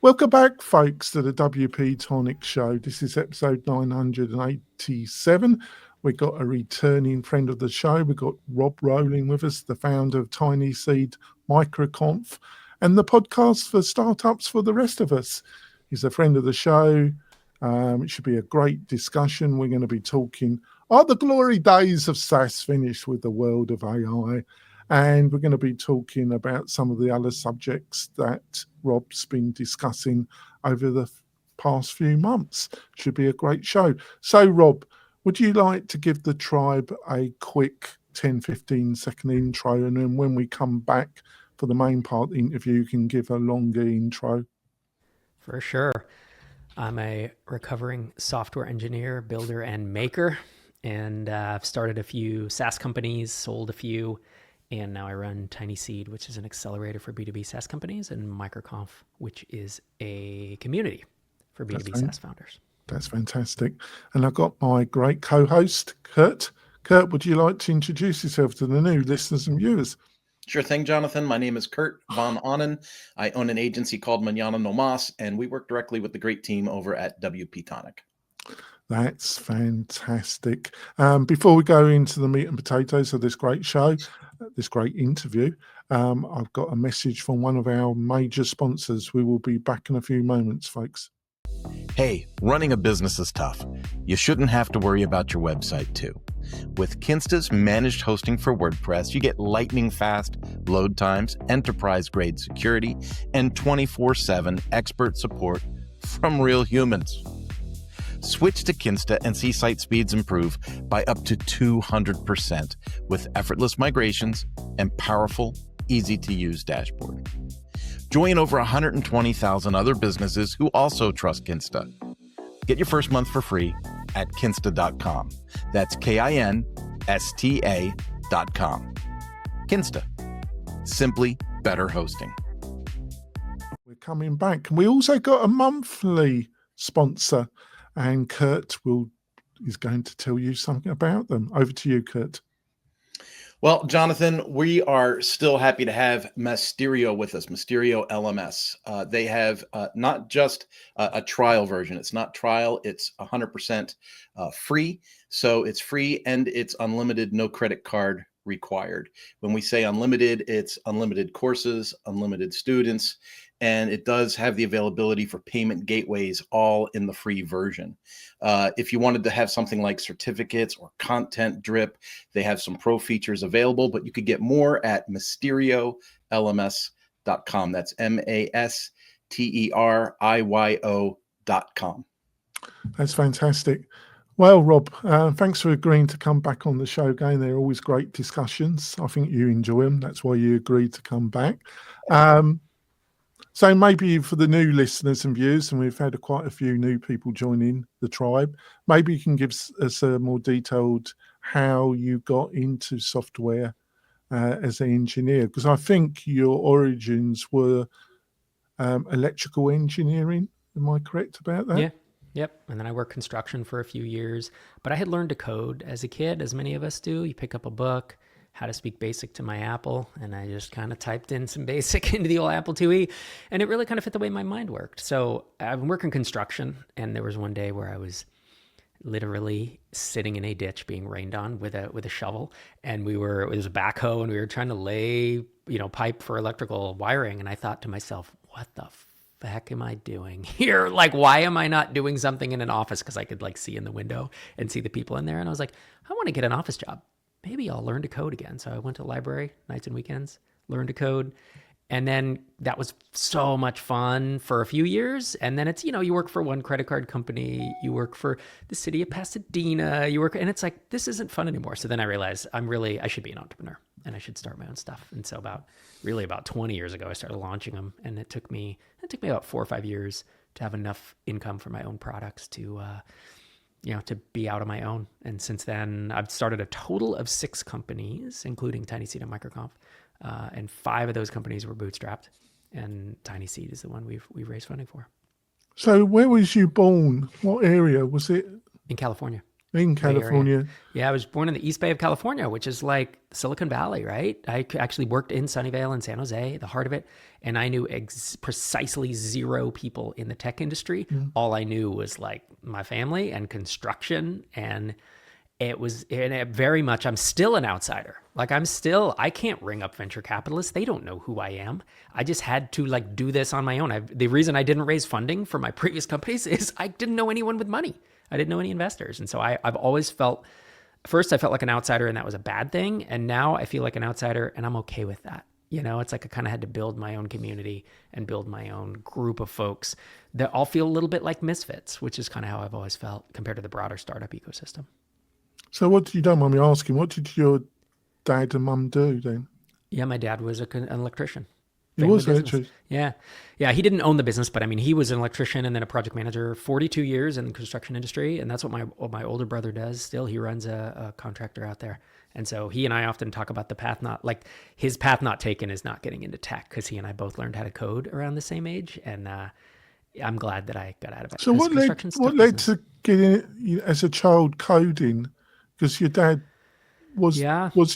Welcome back, folks, to the WP-Tonic show. This is episode 987. We've got a returning friend of the show. We've got Rob Rowling with us, the founder of Tinyseed, MicroConf, and the podcast for startups for the rest of us. He's a friend of the show. It should be a great discussion. We're going to be talking, are the glory days of SaaS finished with the world of AI? And we're going to be talking about some of the other subjects that Rob's been discussing over the past few months. Should be a great show. So, Rob, would you like to give the tribe a quick 10, 15-second intro? And then when we come back for the main part of the interview, you can give a longer intro. For sure. I'm a recovering software engineer, builder, and maker. And I've started a few SaaS companies, sold a few. And now I run Tinyseed, which is an accelerator for B2B SaaS companies, and MicroConf, which is a community for B2B SaaS founders. That's fantastic. And I've got my great co-host, Kurt. Kurt, would you like to introduce yourself to the new listeners and viewers? Sure thing, Jonathan. My name is Kurt von Ahnen. I own an agency called Mañana No Mas, and we work directly with the great team over at WP-Tonic. That's fantastic. Before we go into the meat and potatoes of this great show, this great interview, I've got a message from one of our major sponsors. We will be back in a few moments, folks. Hey, running a business is tough. You shouldn't have to worry about your website too. With Kinsta's managed hosting for WordPress, you get lightning fast load times, enterprise-grade security, and 24/7 expert support from real humans. Switch to Kinsta and see site speeds improve by up to 200% with effortless migrations and powerful, easy-to-use dashboard. Join over 120,000 other businesses who also trust Kinsta. Get your first month for free at kinsta.com. That's KINSTA.com. Kinsta. Simply better hosting. We're coming back. And we also got a monthly sponsor. And Kurt is going to tell you something about them. Over to you, Kurt. Well, Jonathan, we are still happy to have Mysterio with us, Mysterio LMS. They have not just a trial version. It's not trial. It's 100% free. So it's free and it's unlimited, no credit card required. When we say unlimited, it's unlimited courses, unlimited students, and it does have the availability for payment gateways all in the free version. If you wanted to have something like certificates or content drip, they have some pro features available, but you could get more at MysterioLMS.com. That's MaSteriyo.com. That's fantastic. Well, Rob, thanks for agreeing to come back on the show again. They're always great discussions. I think you enjoy them. That's why you agreed to come back. So maybe for the new listeners and viewers, and we've had quite a few new people joining the tribe, maybe you can give us a more detailed how you got into software as an engineer, because I think your origins were electrical engineering. Am I correct about that? Yeah. Yep. And then I worked construction for a few years, but I had learned to code as a kid, as many of us do. You pick up a book, how to speak basic to my Apple, and I just kind of typed in some basic into the old Apple IIe, and it really kind of fit the way my mind worked. So I've been working construction, and there was one day where I was literally sitting in a ditch being rained on with a shovel, and it was a backhoe, and we were trying to lay, pipe for electrical wiring, and I thought to myself, what the heck am I doing here? Like, why am I not doing something in an office? Because I could see in the window and see the people in there. And I was like, I want to get an office job. Maybe I'll learn to code again. So I went to the library nights and weekends, learned to code. And then that was so much fun for a few years. And then it's, you work for one credit card company, you work for the city of Pasadena, and it's like, this isn't fun anymore. So then I realized I should be an entrepreneur and I should start my own stuff. And so about 20 years ago, I started launching them. And it took me about 4 or 5 years to have enough income for my own products to be out on my own. And since then, I've started a total of 6 companies, including Tinyseed and MicroConf. And 5 of those companies were bootstrapped, and Tinyseed is the one we've raised funding for. So where was you born? What area was it? In California. In Bay Area. California. Yeah, I was born in the East Bay of California, which is like Silicon Valley, right? I actually worked in Sunnyvale and San Jose, the heart of it, and I knew precisely 0 people in the tech industry. All I knew was like my family and construction, and it very much, I'm still an outsider. Like I can't ring up venture capitalists. They don't know who I am. I just had to like do this on my own. The reason I didn't raise funding for my previous companies is I didn't know anyone with money. I didn't know any investors. And so I've always felt, first I felt like an outsider and that was a bad thing. And now I feel like an outsider and I'm okay with that. You know, it's like I kind of had to build my own community and build my own group of folks that all feel a little bit like misfits, which is kind of how I've always felt compared to the broader startup ecosystem. So what, you don't mind me asking, what did your dad and mum do then? Yeah, my dad was an electrician. He was Family an business. electrician. Yeah. He didn't own the business, but I mean, he was an electrician and then a project manager, 42 years in the construction industry. And that's what my older brother does still. He runs a contractor out there. And so he and I often talk about his path not taken is not getting into tech, because he and I both learned how to code around the same age. And I'm glad that I got out of it. So what led to getting as a child coding? Because your dad was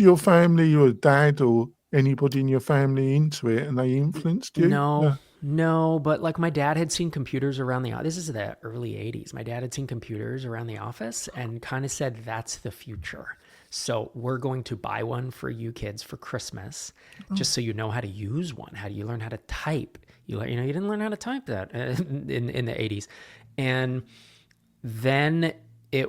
your family, your dad or anybody in your family into it, and they influenced you? No, but like my dad had seen computers around this is the early 80s. My dad had seen computers around the office and kind of said, that's the future. So we're going to buy one for you kids for Christmas, just so you know how to use one. How do you learn how to type? You didn't learn how to type that in the 80s. And then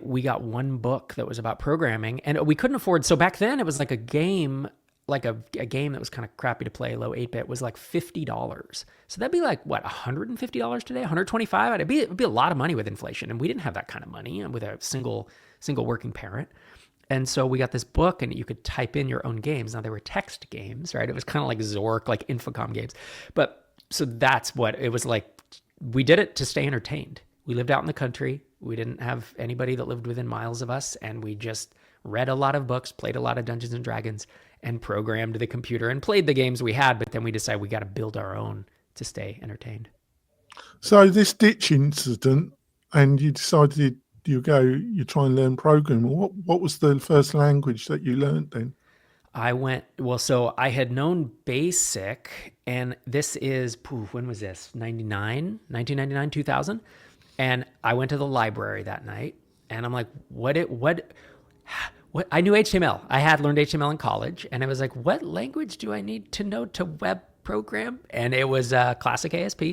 we got one book that was about programming, and we couldn't afford. So back then it was like a game, like a game that was kind of crappy to play, low 8-bit, was like $50. So that'd be like, what, $150 today, $125? It'd be a lot of money with inflation. And we didn't have that kind of money with a single working parent. And so we got this book, and you could type in your own games. Now they were text games, right? It was kind of like Zork, like Infocom games. But so that's what it was like. We did it to stay entertained. We lived out in the country. We didn't have anybody that lived within miles of us. And we just read a lot of books, played a lot of Dungeons and Dragons, and programmed the computer and played the games we had. But then we decided we got to build our own to stay entertained. So this ditch incident, and you decided you try and learn programming. What was the first language that you learned then? So I had known BASIC, and this is, when was this? 1999, 2000. And I went to the library that night, and I'm like, what? I knew HTML. I had learned HTML in college, and I was like, what language do I need to know to web program? And it was classic ASP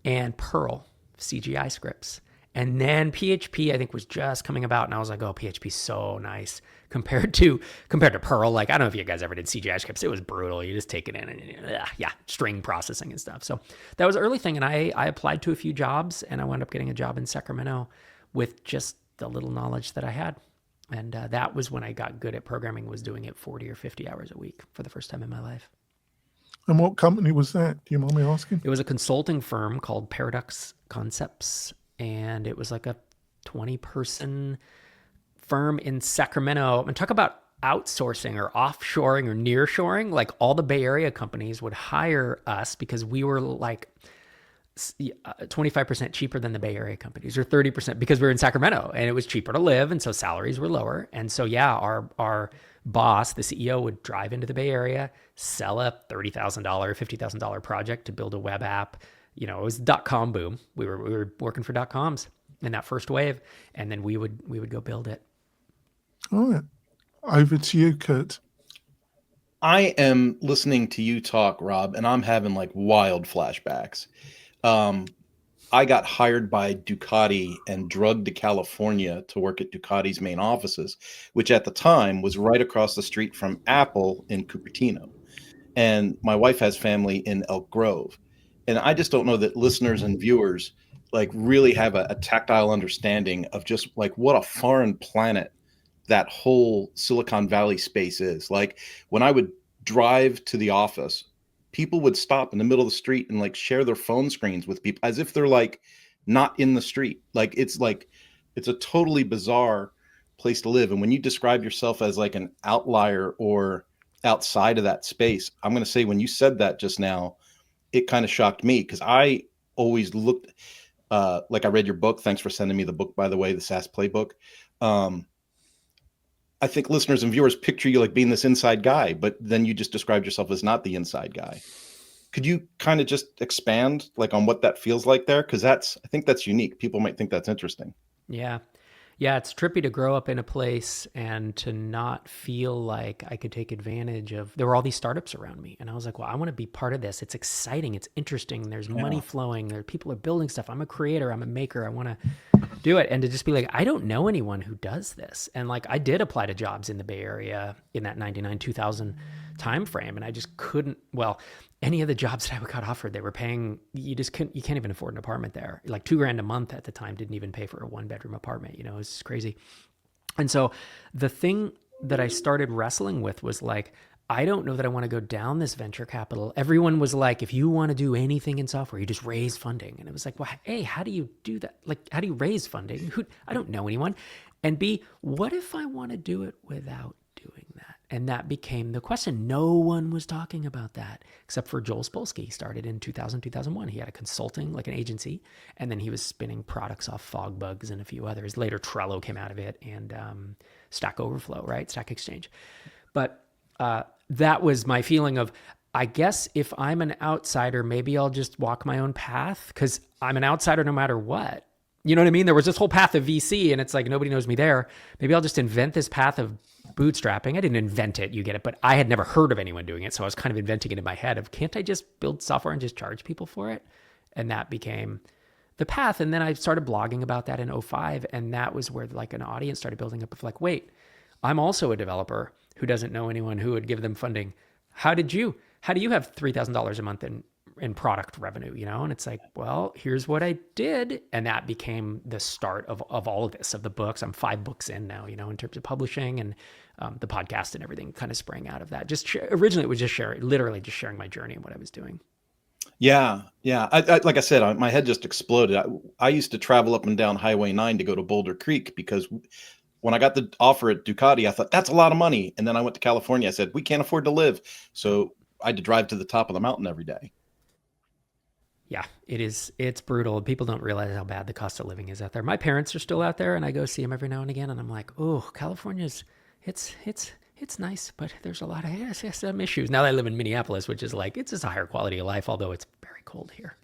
and Perl CGI scripts. And then PHP, I think, was just coming about, and I was like, oh, PHP's so nice compared to Perl. Like, I don't know if you guys ever did CGI scripts. It was brutal. You just take it in and string processing and stuff. So that was an early thing, and I applied to a few jobs, and I wound up getting a job in Sacramento with just the little knowledge that I had. And that was when I got good at programming, was doing it 40 or 50 hours a week for the first time in my life. And what company was that? Do you mind me asking? It was a consulting firm called Paradox Concepts, and it was like a 20-person firm in Sacramento. And talk about outsourcing or offshoring or nearshoring. Like, all the Bay Area companies would hire us because we were like 25% cheaper than the Bay Area companies, or 30%, because we were in Sacramento and it was cheaper to live. And so salaries were lower. And so, our boss, the CEO, would drive into the Bay Area, sell a $30,000, $50,000 project to build a web app. It was .com boom. We were working for .coms in that first wave, and then we would go build it. All right. Over to you, Kurt. I am listening to you talk, Rob, and I'm having like wild flashbacks. I got hired by Ducati and drugged to California to work at Ducati's main offices, which at the time was right across the street from Apple in Cupertino. And my wife has family in Elk Grove. And I just don't know that listeners and viewers like really have a tactile understanding of just like what a foreign planet that whole Silicon Valley space is. Like, when I would drive to the office, people would stop in the middle of the street and like share their phone screens with people as if they're like not in the street. Like, it's a totally bizarre place to live. And when you describe yourself as like an outlier or outside of that space, I'm going to say, when you said that just now, it kind of shocked me, because I always looked like, I read your book. Thanks for sending me the book, by the way, the SaaS playbook. I think listeners and viewers picture you like being this inside guy, but then you just described yourself as not the inside guy. Could you kind of just expand like on what that feels like there? Because I think that's unique. People might think that's interesting. Yeah. Yeah, it's trippy to grow up in a place and to not feel like I could take advantage of. There were all these startups around me, and I was like, "Well, I want to be part of this. It's exciting. It's interesting. There's money flowing. There people are building stuff. I'm a creator. I'm a maker. I want to do it." And to just be like, I don't know anyone who does this. And like, I did apply to jobs in the Bay Area in that 99, 2000 time frame, and I just couldn't. Well, any of the jobs that I got offered, they were paying, you can't even afford an apartment there. Like $2,000 a month at the time didn't even pay for a 1-bedroom apartment. You know, it's crazy. And so the thing that I started wrestling with was like, I don't know that I want to go down this venture capital. Everyone was like, if you want to do anything in software, you just raise funding. And it was like, well, A, how do you do that? Like, how do you raise funding? I don't know anyone. And B, what if I want to do it without doing that? And that became the question. No one was talking about that except for Joel Spolsky. He started in 2000, 2001. He had a consulting, like an agency, and then he was spinning products off Fogbugs and a few others. Later, Trello came out of it, and Stack Overflow, right? Stack Exchange. But that was my feeling of, I guess if I'm an outsider, maybe I'll just walk my own path because I'm an outsider no matter what. You know what I mean? There was this whole path of VC, and it's like nobody knows me there. Maybe I'll just invent this path of bootstrapping. I didn't invent it, you get it, but I had never heard of anyone doing it. So I was kind of inventing it in my head of, can't I just build software and just charge people for it? And that became the path. And then I started blogging about that in 2005. And that was where like an audience started building up of like, wait, I'm also a developer who doesn't know anyone who would give them funding. How do you have $3,000 a month in product revenue, you know? And it's like, well, here's what I did. And that became the start of all of this, of the books. I'm 5 books in now, you know, in terms of publishing, and the podcast and everything kind of sprang out of that. Originally it was just literally just sharing my journey and what I was doing. Yeah. I like I said, my head just exploded. I used to travel up and down Highway 9 to go to Boulder Creek because when I got the offer at Ducati, I thought that's a lot of money. And then I went to California. I said, we can't afford to live. So I had to drive to the top of the mountain every day. Yeah, it's brutal. People don't realize how bad the cost of living is out there. My parents are still out there, and I go see them every now and again, and I'm like, oh, California's, it's nice, but there's a lot of some issues. Now that I live in Minneapolis, which is like, it's just a higher quality of life, although it's very cold here.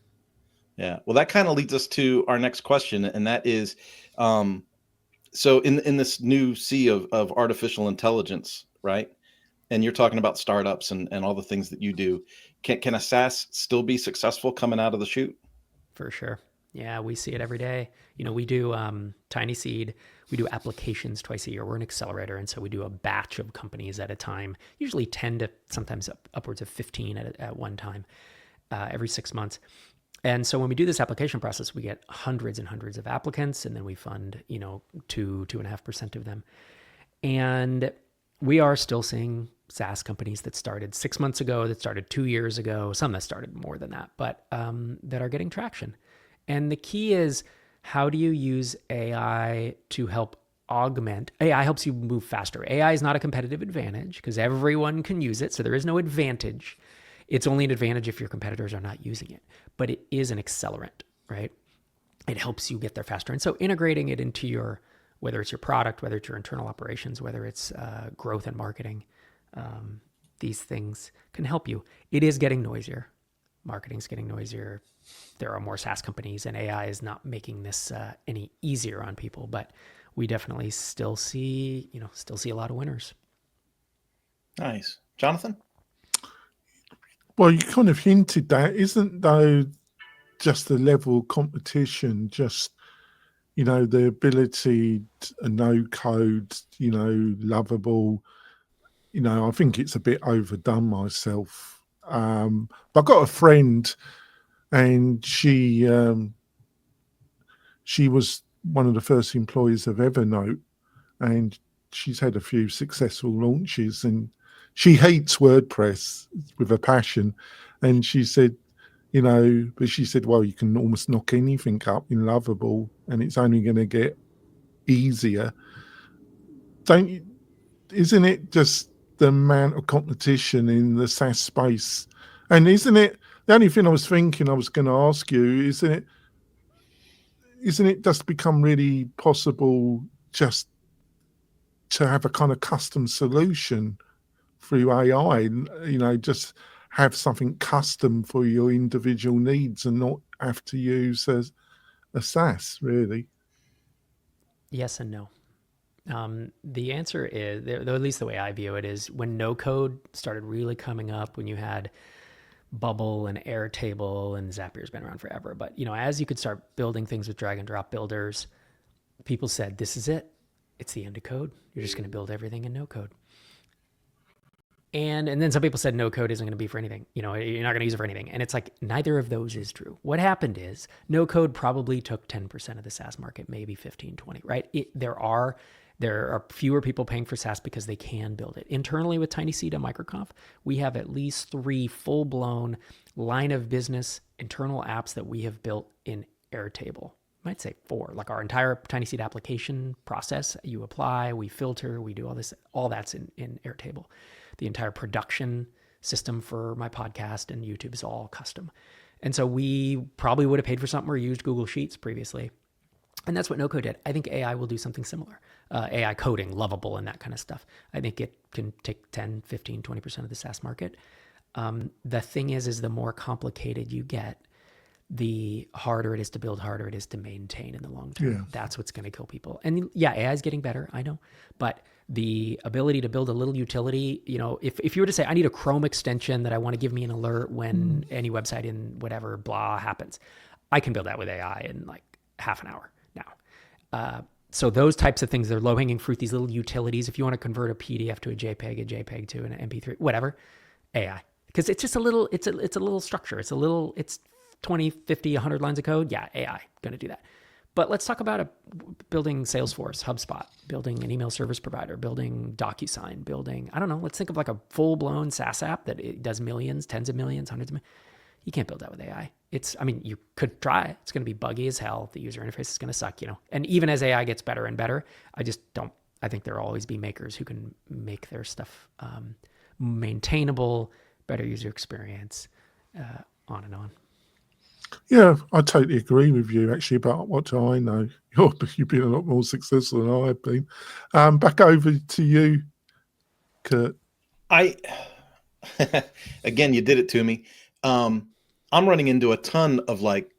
Yeah, well, that kind of leads us to our next question, and that is, so in this new sea of artificial intelligence, right? And you're talking about startups and all the things that you do. Can a SaaS still be successful coming out of the chute? For sure. Yeah, we see it every day. You know, we do Tinyseed. We do applications twice a year. We're an accelerator, and so we do a batch of companies at a time, usually 10 to sometimes upwards of 15 at one time, every 6 months. And so when we do this application process, we get hundreds and hundreds of applicants, and then we fund, 2.5% of them. And we are still seeing SaaS companies that started 6 months ago, that started 2 years ago, some that started more than that, but that are getting traction. And the key is, how do you use AI to help augment? AI helps you move faster. AI is not a competitive advantage because everyone can use it. So there is no advantage. It's only an advantage if your competitors are not using it, but it is an accelerant, right? It helps you get there faster. And so integrating it into whether it's your product, whether it's your internal operations, whether it's growth and marketing, these things can help you. It is getting noisier. Marketing's getting noisier. There are more SaaS companies, and AI is not making this any easier on people, but we definitely still see a lot of winners. Nice. Jonathan? Well, you kind of hinted that, isn't though just the level of competition, just, the ability to no code, lovable, I think it's a bit overdone myself. But I've got a friend, and she was one of the first employees of Evernote, and she's had a few successful launches, and she hates WordPress with a passion. And she said, but she said, well, you can almost knock anything up in Lovable, and it's only going to get easier. Isn't it just the amount of competition in the SaaS space? And isn't it, the only thing I was thinking I was going to ask you, isn't it just become really possible just to have a kind of custom solution through AI, just have something custom for your individual needs and not have to use a SaaS, really? Yes and no. The answer is, though at least the way I view it, is when no code started really coming up, when you had Bubble and Airtable, and Zapier's been around forever. But, as you could start building things with drag and drop builders, people said, this is it. It's the end of code. You're just going to build everything in no code. And then some people said no code isn't going to be for anything. You're not going to use it for anything. And it's like, neither of those is true. What happened is no code probably took 10% of the SaaS market, maybe 15, 20, right? There are fewer people paying for SaaS because they can build it. Internally with Tinyseed and MicroConf, we have at least 3 full-blown line of business internal apps that we have built in Airtable. I might say 4, like our entire Tinyseed application process. You apply, we filter, we do all this, all that's in Airtable. The entire production system for my podcast and YouTube is all custom. And so we probably would have paid for something or used Google Sheets previously. And that's what no code did. I think AI will do something similar. AI coding, lovable, and that kind of stuff. I think it can take 10, 15, 20% of the SaaS market. The thing is the more complicated you get, the harder it is to build, harder it is to maintain in the long term. Yeah. That's what's going to kill people. And yeah, AI is getting better, I know. But the ability to build a little utility, if you were to say, I need a Chrome extension that I want to give me an alert when any website in whatever blah happens, I can build that with AI in like half an hour now. So those types of things, they're low-hanging fruit, these little utilities. If you want to convert a PDF to a JPEG to an MP3, whatever, AI. Because it's just a little structure. It's 20, 50, 100 lines of code. Yeah, AI, going to do that. But let's talk about building Salesforce, HubSpot, building an email service provider, building DocuSign, let's think of like a full-blown SaaS app that it does millions, tens of millions, hundreds of millions. You can't build that with AI. You could try. It's going to be buggy as hell. The user interface is going to suck, And even as AI gets better and better, I think there'll always be makers who can make their stuff maintainable, better user experience, on and on. Yeah, I totally agree with you, actually, about what I know. You've been a lot more successful than I've been. Back over to you, Kurt. Again, you did it to me. I'm running into a ton of like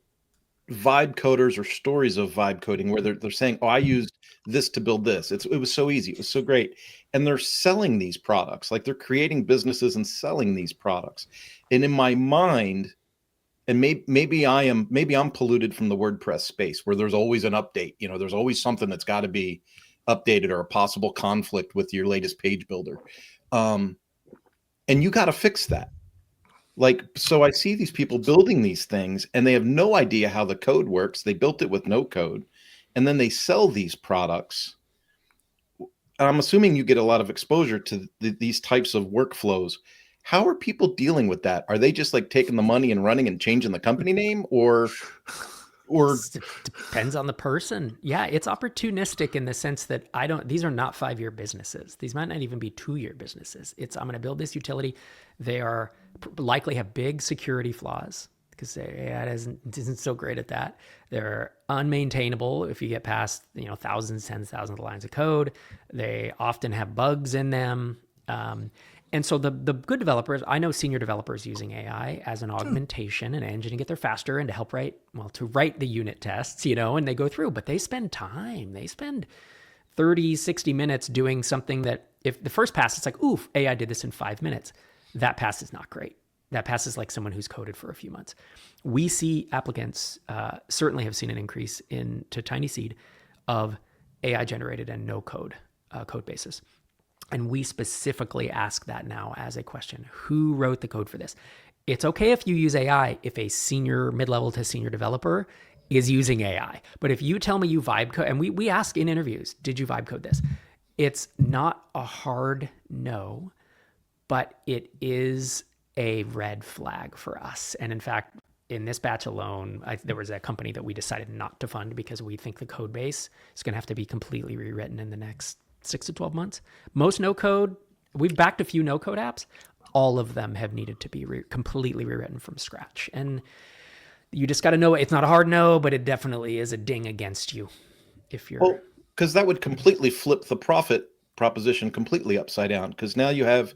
vibe coders or stories of vibe coding where they're saying, oh, I used this to build this. It was so easy. It was so great. And they're selling these products, like they're creating businesses and selling these products. And in my mind, and maybe I'm polluted from the WordPress space where there's always an update. There's always something that's got to be updated or a possible conflict with your latest page builder. And you got to fix that. So I see these people building these things and they have no idea how the code works. They built it with no code and then they sell these products. I'm assuming you get a lot of exposure to these types of workflows. How are people dealing with that? Are they just like taking the money and running and changing the company name or It depends on the person. Yeah, it's opportunistic in the sense that these are not 5-year businesses. These might not even be 2-year businesses. I'm going to build this utility. They are likely have big security flaws because AI isn't so great at that. They're unmaintainable if you get past, thousands, tens of thousands of lines of code. They often have bugs in them. And so the good developers, I know senior developers using AI as an augmentation, an engine to get there faster and to help write the unit tests, and they go through, but they spend time. They spend 30, 60 minutes doing something that if the first pass, it's like, oof, AI did this in 5 minutes. That pass is not great. That pass is like someone who's coded for a few months. We see applicants certainly have seen an increase to Tinyseed of AI generated and no code bases. And we specifically ask that now as a question. Who wrote the code for this? It's okay if you use AI if a senior, mid-level to senior developer is using AI. But if you tell me you vibe code, and we ask in interviews, did you vibe code this? It's not a hard no, but it is a red flag for us. And in fact, in this batch alone, there was a company that we decided not to fund because we think the code base is going to have to be completely rewritten in the next 6 to 12 months. Most no code, we've backed a few no code apps. All of them have needed to be completely rewritten from scratch. And you just got to know it's not a hard no, but it definitely is a ding against you if you're. Well, because that would completely flip the profit proposition completely upside down, because now you have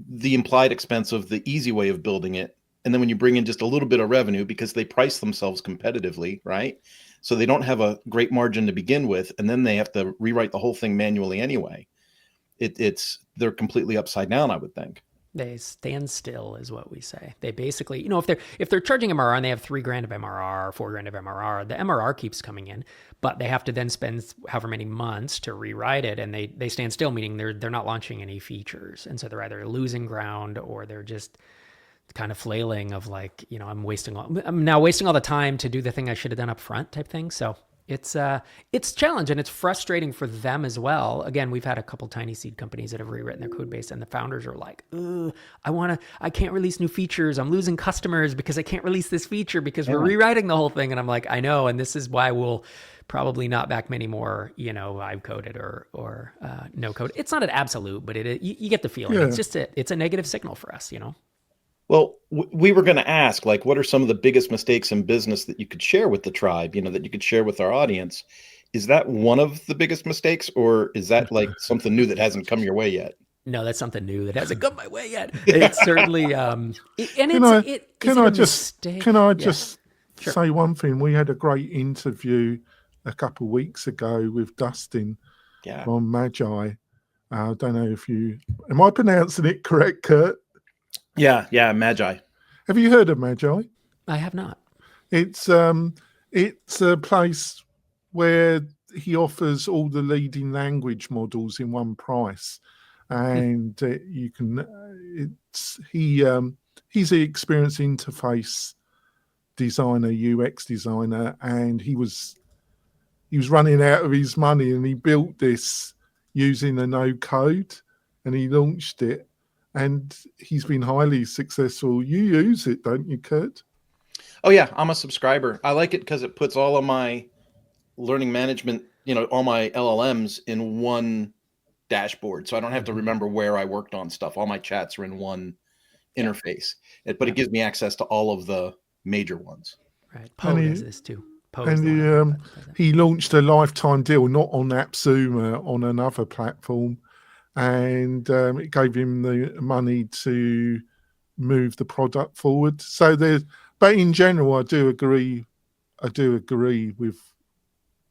the implied expense of the easy way of building it. And then when you bring in just a little bit of revenue, because they price themselves competitively, right? So they don't have a great margin to begin with, and then they have to rewrite the whole thing manually anyway. They're completely upside down, I would think. They stand still is what we say. They basically, if they're charging MRR and they have $3,000 of MRR, $4,000 of MRR, the MRR keeps coming in, but they have to then spend however many months to rewrite it, and they stand still, meaning they're not launching any features, and so they're either losing ground or they're just kind of flailing of like, I'm now wasting all the time to do the thing I should have done up front type thing. So it's challenge, and it's frustrating for them as well. Again, we've had a couple Tinyseed companies that have rewritten their code base, and the founders are like, I can't release new features. I'm losing customers because I can't release this feature because we're rewriting the whole thing. And I'm like, I know. And this is why we'll probably not back many more, I've coded or no code. It's not an absolute, but you get the feeling. Yeah. It's a negative signal for us, Well, we were going to ask, like, what are some of the biggest mistakes in business that you could share with the tribe, that you could share with our audience? Is that one of the biggest mistakes, or is that like something new that hasn't come your way yet? No, that's something new that hasn't come my way yet. It's certainly, Can I just say one thing? We had a great interview a couple of weeks ago with Dustin on Magi. I don't know am I pronouncing it correct, Kurt? Yeah, Magi. Have you heard of Magi? I have not. It's a place where he offers all the leading language models in one price, and you can. He's an experienced interface designer, UX designer, and he was running out of his money, and he built this using a no code, and he launched it. And he's been highly successful. You use it, don't you, Kurt? Oh, yeah. I'm a subscriber. I like it because it puts all of my learning management, all my LLMs in one dashboard. So I don't have to remember where I worked on stuff. All my chats are in one interface. But it gives me access to all of the major ones. Right. Poe does this too. And he launched a lifetime deal, not on AppSuma, on another platform. And it gave him the money to move the product forward. But in general, I do agree with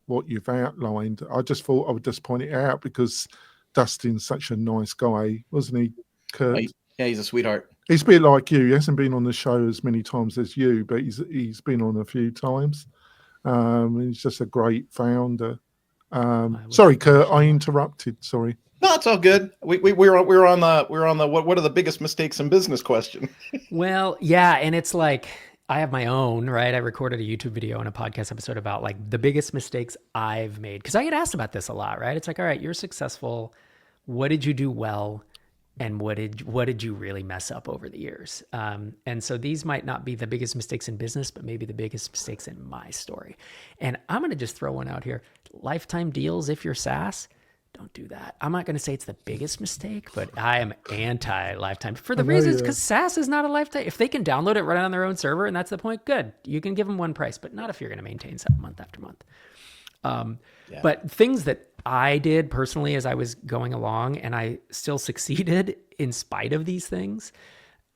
what you've outlined. I just thought I would just point it out because Dustin's such a nice guy, wasn't he, Kurt? Yeah, he's a sweetheart. He's a bit like you. He hasn't been on the show as many times as you, but he's been on a few times. He's just a great founder. Sorry, Kurt, I interrupted. Sorry. No, it's all good. We're on the what are the biggest mistakes in business question. Well, yeah, and it's like I have my own, right? I recorded a YouTube video and a podcast episode about like the biggest mistakes I've made, because I get asked about this a lot, right? It's like, all right, you're successful. What did you do well? And what did you really mess up over the years? And so these might not be the biggest mistakes in business, but maybe the biggest mistakes in my story. And I'm going to just throw one out here. Lifetime deals, if you're SaaS, don't do that. I'm not going to say it's the biggest mistake, but I am anti-lifetime for the reasons because SaaS is not a lifetime. If they can download it right on their own server and that's the point, good. You can give them one price, but not if you're going to maintain something month after month. But things that I did personally as I was going along and I still succeeded in spite of these things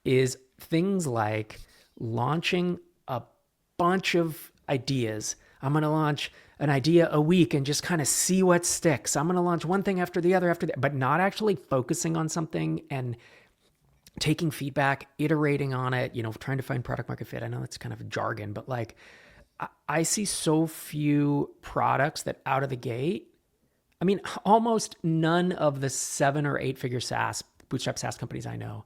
is things like launching a bunch of ideas. I'm going to launch an idea a week and just kind of see what sticks. I'm going to launch one thing after the other, but not actually focusing on something and taking feedback, iterating on it, trying to find product market fit. I know that's kind of a jargon, but like I see so few products that out of the gate, I mean, almost none of the 7 or 8 figure SaaS, bootstrap SaaS companies I know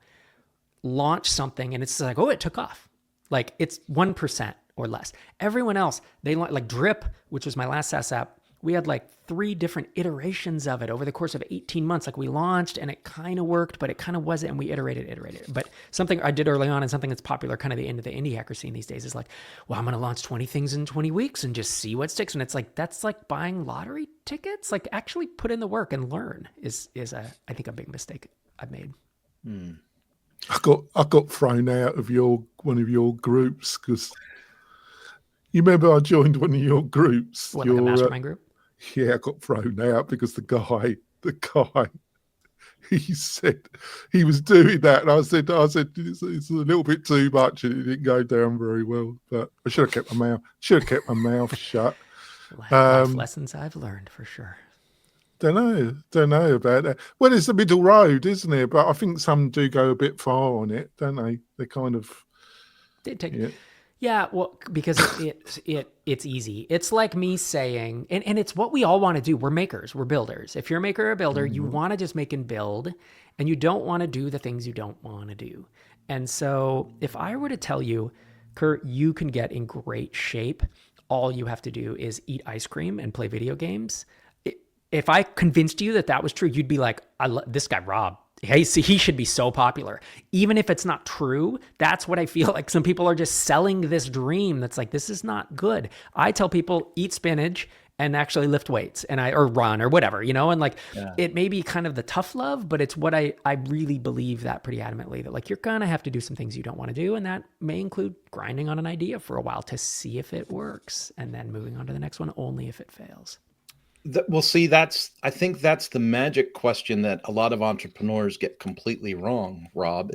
launch something and it's like, oh, it took off. Like it's 1% or less. Everyone else, they like Drip, which was my last SaaS app. We had like 3 different iterations of it over the course of 18 months. Like we launched and it kind of worked, but it kind of wasn't. And we iterated. But something I did early on and something that's popular kind of the end of the indie hacker scene these days is like, well, I'm going to launch 20 things in 20 weeks and just see what sticks. And it's like, that's like buying lottery tickets. Like actually put in the work and learn is I think a big mistake I've made. I got thrown out of one of your groups because you remember I joined one of your groups. What, like a mastermind group? Yeah, I got thrown out because the guy the guy, he said he was doing that, and I said, it's a little bit too much, and it didn't go down very well. But I should have kept my mouth shut. Life lessons I've learned for sure. Don't know about that. Well, it's the middle road, isn't it? But I think some do go a bit far on it, don't they? They kind of. They take. Yeah, well, because it's easy. It's like me saying, and it's what we all want to do. We're makers, we're builders. If you're a maker or a builder, you want to just make and build, and you don't want to do the things you don't want to do. And so if I were to tell you, Kurt, you can get in great shape, all you have to do is eat ice cream and play video games. If I convinced you that was true, you'd be like, this guy, Rob, he should be so popular. Even if it's not true, that's what I feel like. Some people are just selling this dream that's like, this is not good. I tell people, eat spinach and actually lift weights or run or whatever, and like, it may be kind of the tough love, but it's what I really believe that pretty adamantly, that like, you're going to have to do some things you don't want to do. And that may include grinding on an idea for a while to see if it works and then moving on to the next one only if it fails. Well, see, I think that's the magic question that a lot of entrepreneurs get completely wrong, Rob,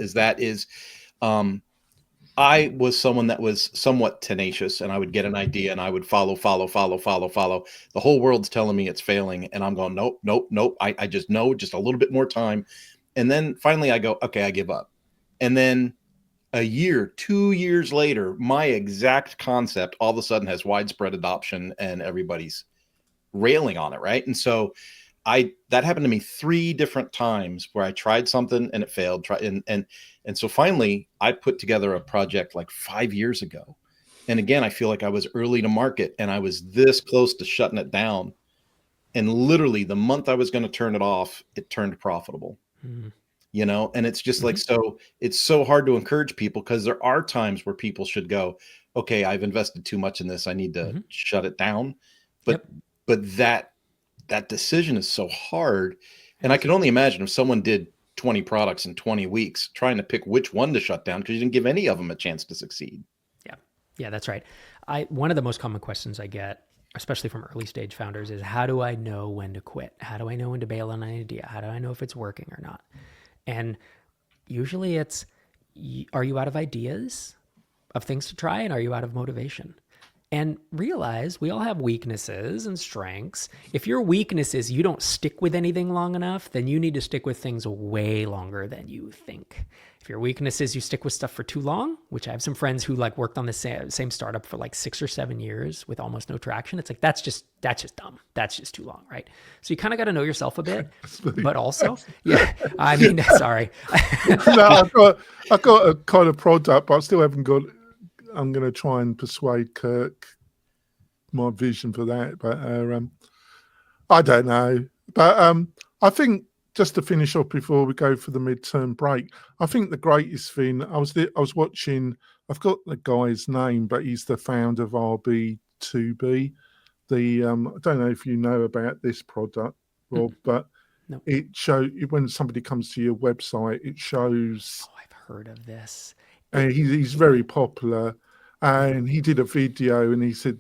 I was someone that was somewhat tenacious, and I would get an idea and I would follow. The whole world's telling me it's failing, and I'm going, nope. I just know, just a little bit more time. And then finally I go, okay, I give up. And then a year, 2 years later, my exact concept all of a sudden has widespread adoption and everybody's railing on it, right? And so that happened to me 3 different times where I tried something and it failed. And so finally I put together a project like 5 years ago. And again, I feel like I was early to market and I was this close to shutting it down. And literally the month I was going to turn it off, it turned profitable. And it's just like, so it's so hard to encourage people because there are times where people should go, okay, I've invested too much in this. I need to shut it down. But that decision is so hard. And I can only imagine if someone did 20 products in 20 weeks, trying to pick which one to shut down because you didn't give any of them a chance to succeed. Yeah, that's right. One of the most common questions I get, especially from early stage founders, is how do I know when to quit? How do I know when to bail on an idea? How do I know if it's working or not? And usually it's, are you out of ideas of things to try? And are you out of motivation? And realize we all have weaknesses and strengths. If your weakness is you don't stick with anything long enough, then you need to stick with things way longer than you think. If your weakness is you stick with stuff for too long, which I have some friends who like worked on the same startup for like 6 or 7 years with almost no traction. It's like, that's just dumb. That's just too long, right? So you kind of got to know yourself a bit, but also, I mean, sorry. No, I've got a kind of product, but I still haven't got. I'm going to try and persuade Kirk my vision for that, but I don't know. But I think just to finish off before we go for the midterm break, I think the greatest thing I was watching. I've got the guy's name, but he's the founder of RB2B. I don't know if you know about this product, Rob, but No. It shows when somebody comes to your website, it shows. Oh, I've heard of this. And he's very popular, and he did a video and he said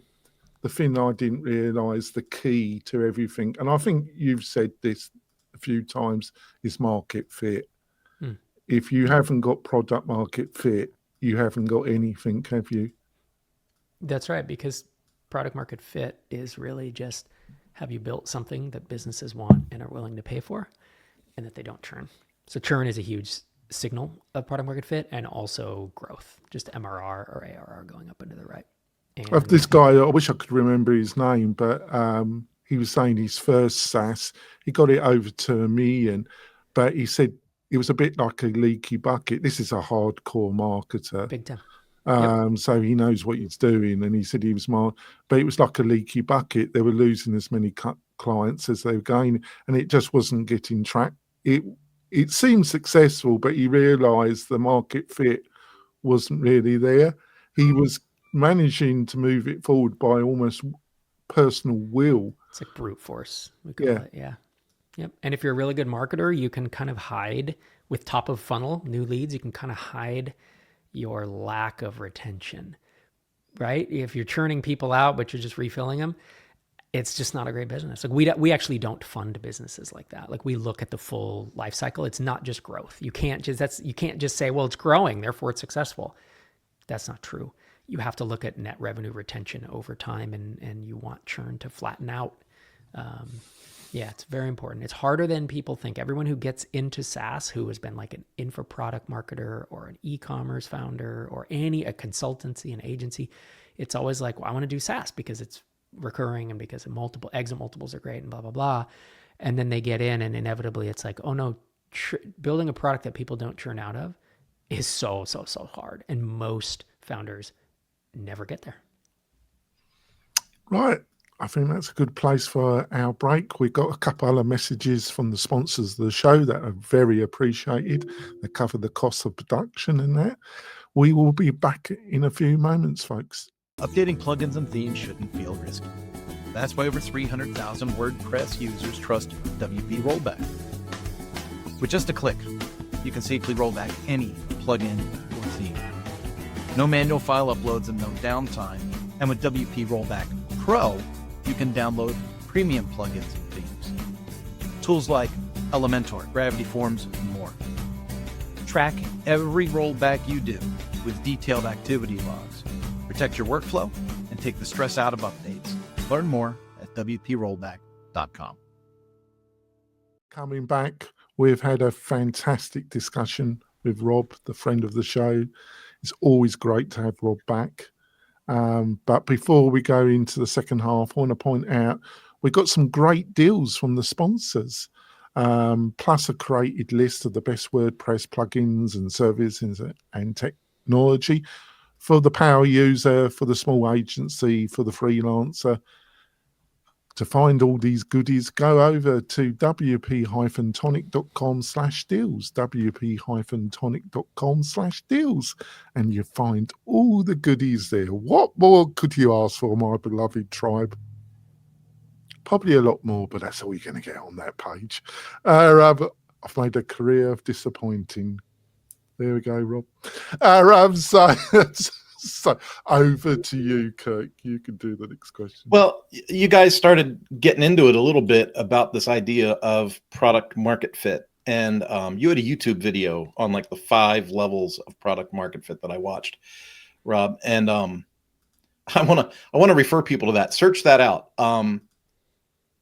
the thing I didn't realize, the key to everything, and I think you've said this a few times, is market fit. If you haven't got product market fit, you haven't got anything, have you? That's right, because product market fit is really just, have you built something that businesses want and are willing to pay for, and that they don't churn. So churn is a huge signal of product market fit, and also growth, just MRR or ARR going up into the right. Of this guy, I wish I could remember his name, but he was saying his first SaaS, he got it over to $1 million, but he said it was a bit like a leaky bucket. This is a hardcore marketer. Big time. So he knows what he's doing, and he said he was but it was like a leaky bucket. They were losing as many clients as they were gaining, and it just wasn't getting tracked. It seemed successful, but he realized the market fit wasn't really there. He was managing to move it forward by almost personal will. It's like brute force. We call it. Yeah. Yep. And if you're a really good marketer, you can kind of hide with top of funnel new leads. You can kind of hide your lack of retention, right? If you're churning people out, but you're just refilling them, it's just not a great business. Like we actually don't fund businesses like that. Like we look at the full life cycle. It's not just growth. You can't just say, well, it's growing, therefore it's successful. That's not true. You have to look at net revenue retention over time, and you want churn to flatten out. Yeah, it's very important. It's harder than people think. Everyone who gets into SaaS, who has been like an info product marketer or an e-commerce founder or a consultancy, an agency, it's always like, well, I want to do SaaS because it's recurring and because exit multiples are great and blah, blah, blah. And then they get in and inevitably it's like, oh no, building a product that people don't churn out of is so hard. And most founders never get there. Right. I think that's a good place for our break. We've got a couple other messages from the sponsors of the show that are very appreciated. They cover the cost of production and that. We will be back in a few moments, folks. Updating plugins and themes shouldn't feel risky. That's why over 300,000 WordPress users trust WP Rollback. With just a click, you can safely roll back any plugin or theme. No manual file uploads and no downtime. And with WP Rollback Pro, you can download premium plugins and themes. Tools like Elementor, Gravity Forms, and more. Track every rollback you do with detailed activity logs. Protect your workflow and take the stress out of updates. Learn more at WPRollback.com. Coming back, we've had a fantastic discussion with Rob, the friend of the show. It's always great to have Rob back. But before we go into the second half, I want to point out we've got some great deals from the sponsors, plus a created list of the best WordPress plugins and services and technology for the power user, for the small agency, for the freelancer. To find all these goodies, go over to wp-tonic.com/deals, wp-tonic.com/deals, and you find all the goodies there. What more could you ask for, my beloved tribe? Probably a lot more, but that's all you're going to get on that page. I've made a career of disappointing. There we go, Rob. So over to you, Kirk. You can do the next question. Well, you guys started getting into it a little bit about this idea of product market fit. And you had a YouTube video on like the 5 levels of product market fit that I watched, Rob. And I want to refer people to that. Search that out.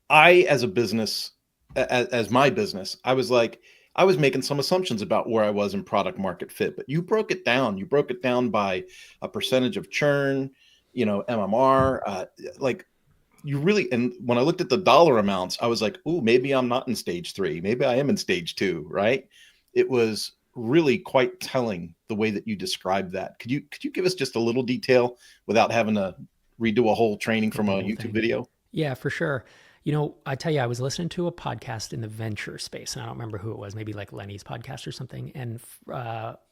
I, as a business, as my business, I was making some assumptions about where I was in product market fit, but you broke it down. You broke it down by a percentage of churn, MMR, you really, and when I looked at the dollar amounts, I was like, ooh, maybe I'm not in stage 3. Maybe I am in stage 2, right? It was really quite telling the way that you described that. Could you give us just a little detail without having to redo a whole training from a YouTube video? Yeah, for sure. I tell you, I was listening to a podcast in the venture space, and I don't remember who it was, maybe like Lenny's podcast or something. And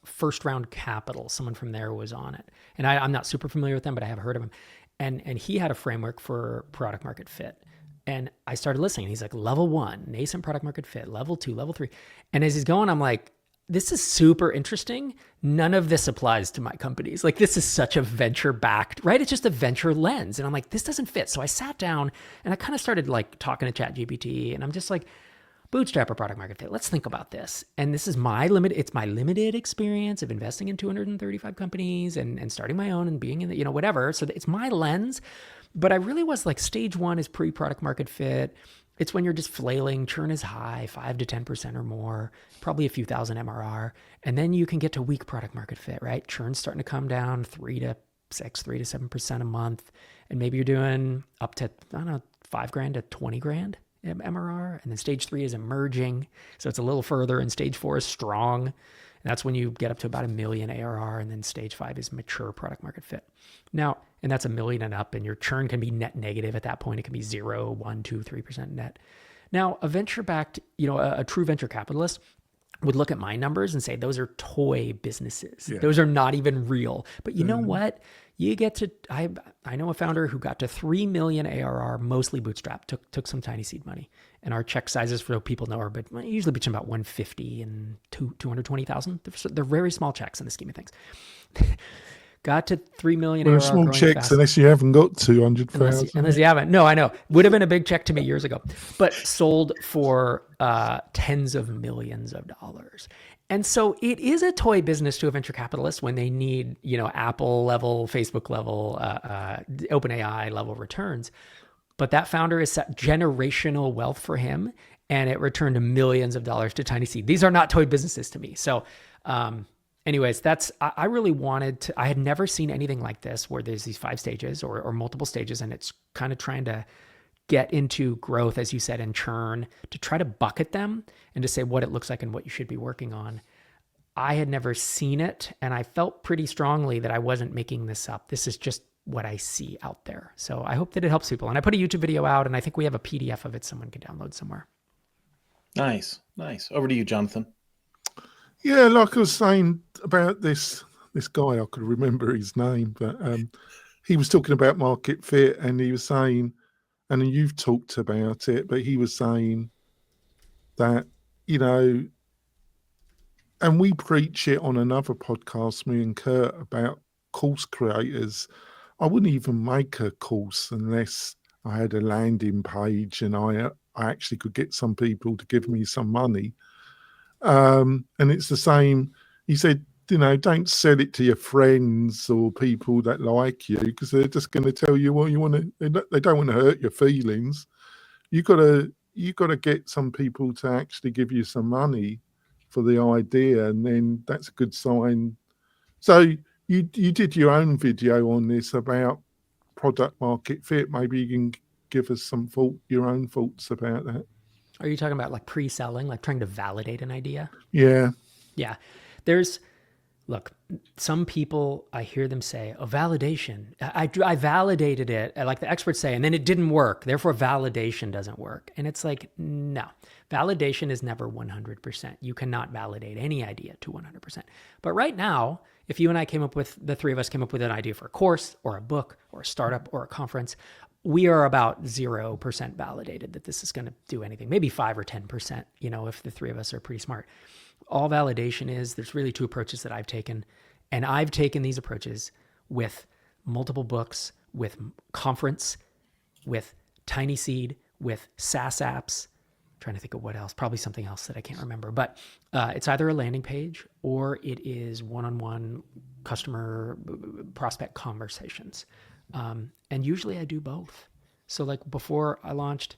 First Round Capital, someone from there was on it. And I'm not super familiar with them, but I have heard of him. And he had a framework for product market fit. And I started listening. He's like, level 1, nascent product market fit, level 2, level 3. And as he's going, I'm like, this is super interesting. None of this applies to my companies. Like, this is such a venture backed, right? It's just a venture lens. And I'm like, this doesn't fit. So I sat down and I kind of started like talking to ChatGPT, and I'm just like, bootstrap or product market fit. Let's think about this. And this is my limited experience of investing in 235 companies and starting my own and being in the, whatever. So it's my lens. But I really was like, stage 1 is pre-product market fit. It's when you're just flailing, churn is high, 5 to 10% or more, probably a few thousand MRR. And then you can get to weak product market fit, right? Churn's starting to come down 3 to 7% a month. And maybe you're doing up to, $5,000 to $20,000 MRR. And then stage 3 is emerging. So it's a little further, and stage 4 is strong. And that's when you get up to about $1 million ARR. And then stage 5 is mature product market fit. Now, and that's $1 million and up, and your churn can be net negative at that point. It can be 0, 1, 2, 3% net. Now, a venture-backed, a true venture capitalist would look at my numbers and say, those are toy businesses. Yeah. Those are not even real. But you know what? You get to, I know a founder who got to 3 million ARR, mostly bootstrapped, took some Tinyseed money. And our check sizes, for people know, are but usually between about 150 and 220,000. They're very small checks in the scheme of things. Got to 3 million Well, ARR, small growing checks fast. unless you haven't got 200,000. Unless you haven't. No, I know. Would have been a big check to me years ago, but sold for tens of millions of dollars. And so it is a toy business to a venture capitalist when they need, Apple level, Facebook level, OpenAI level returns. But that founder has set generational wealth for him, and it returned millions of dollars to Tinyseed. These are not toy businesses to me. So, anyways, I really wanted to, I had never seen anything like this where there's these 5 stages or multiple stages, and it's kind of trying to get into growth, as you said, and churn, to try to bucket them and to say what it looks like and what you should be working on. I had never seen it, and I felt pretty strongly that I wasn't making this up. This is just what I see out there. So I hope that it helps people. And I put a YouTube video out, and I think we have a PDF of it someone can download somewhere. Nice. Over to you, Jonathan. Yeah, like I was saying about this guy, I could remember his name, but he was talking about market fit, and he was saying, and you've talked about it, but he was saying that, and we preach it on another podcast, me and Kurt, about course creators. I wouldn't even make a course unless I had a landing page and I actually could get some people to give me some money. And it's the same. He said, don't sell it to your friends or people that like you, because they're just going to tell you what you want to. They don't want to hurt your feelings. You got to get some people to actually give you some money for the idea, and then that's a good sign. So you did your own video on this about product market fit. Maybe you can give us your own thoughts about that. Are you talking about like pre-selling, like trying to validate an idea? Yeah. Yeah. Look, some people, I hear them say, validation. I validated it, like the experts say, and then it didn't work. Therefore, validation doesn't work. And it's like, no, validation is never 100%. You cannot validate any idea to 100%. But right now, if you and I the 3 of us came up with an idea for a course or a book or a startup or a conference, we are about 0% validated that this is going to do anything. Maybe 5 or 10%, if the 3 of us are pretty smart. All validation is, there's really 2 approaches that I've taken. And I've taken these approaches with multiple books, with conference, with Tinyseed, with SaaS apps. I'm trying to think of what else, probably something else that I can't remember. But it's either a landing page or it is one-on-one customer prospect conversations. And usually I do both. So like before I launched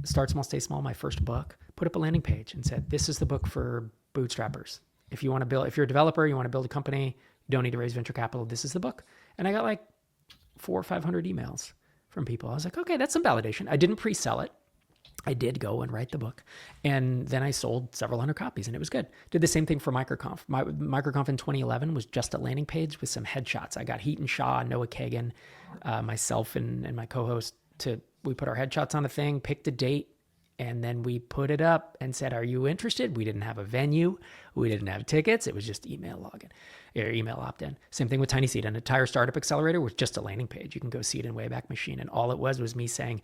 Start Small, Stay Small, my first book, put up a landing page and said, this is the book for bootstrappers. If you're a developer, you want to build a company, you don't need to raise venture capital, this is the book. And I got like 400 or 500 emails from people. I was like, okay, that's some validation. I didn't pre-sell it. I did go and write the book. And then I sold several hundred copies and it was good. Did the same thing for MicroConf. MicroConf in 2011 was just a landing page with some headshots. I got Heaton Shaw, Noah Kagan, myself and my co-host, we put our headshots on the thing, picked a date, and then we put it up and said, are you interested? We didn't have a venue. We didn't have tickets. It was just email login or email opt-in. Same thing with Tinyseed. An entire startup accelerator was just a landing page. You can go see it in Wayback Machine. And all it was me saying,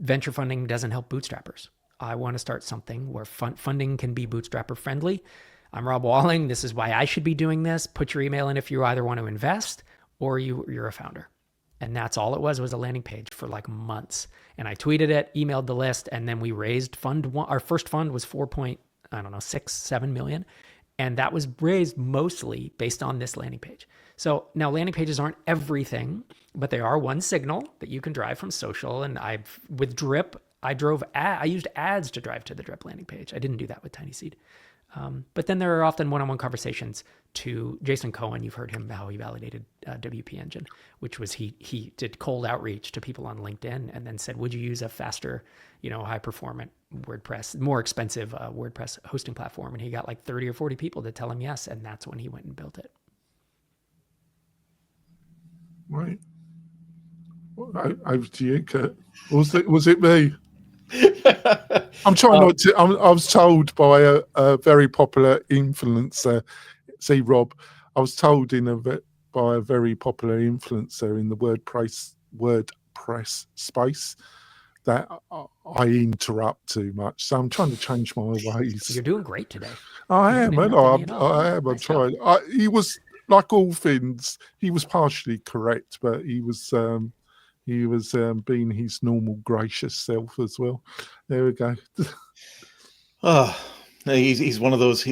venture funding doesn't help bootstrappers. I want to start something where funding can be bootstrapper friendly. I'm Rob Walling. This is why I should be doing this. Put your email in if you either want to invest or you're a founder. And that's all it was a landing page for like months. And I tweeted it, emailed the list, and then we raised our first fund was 6-7 million. And that was raised mostly based on this landing page. So now landing pages aren't everything, but they are one signal that you can drive from social. And with Drip, I used ads to drive to the Drip landing page. I didn't do that with Tinyseed. But then there are often one-on-one conversations to Jason Cohen. You've heard him, how he validated WP Engine, which was he did cold outreach to people on LinkedIn and then said, would you use a faster, high-performant WordPress, more expensive WordPress hosting platform? And he got like 30 or 40 people to tell him yes. And that's when he went and built it. Right. Over to you, Kurt. Was it me? I'm trying not to. I was told by a very popular influencer. See, Rob, I was told by a very popular influencer in the WordPress space that I interrupt too much. So I'm trying to change my ways. You're doing great today. I am. I'm Nice trying. like all things, he was partially correct, but he was being his normal gracious self as well. There we go. Oh, he's one of those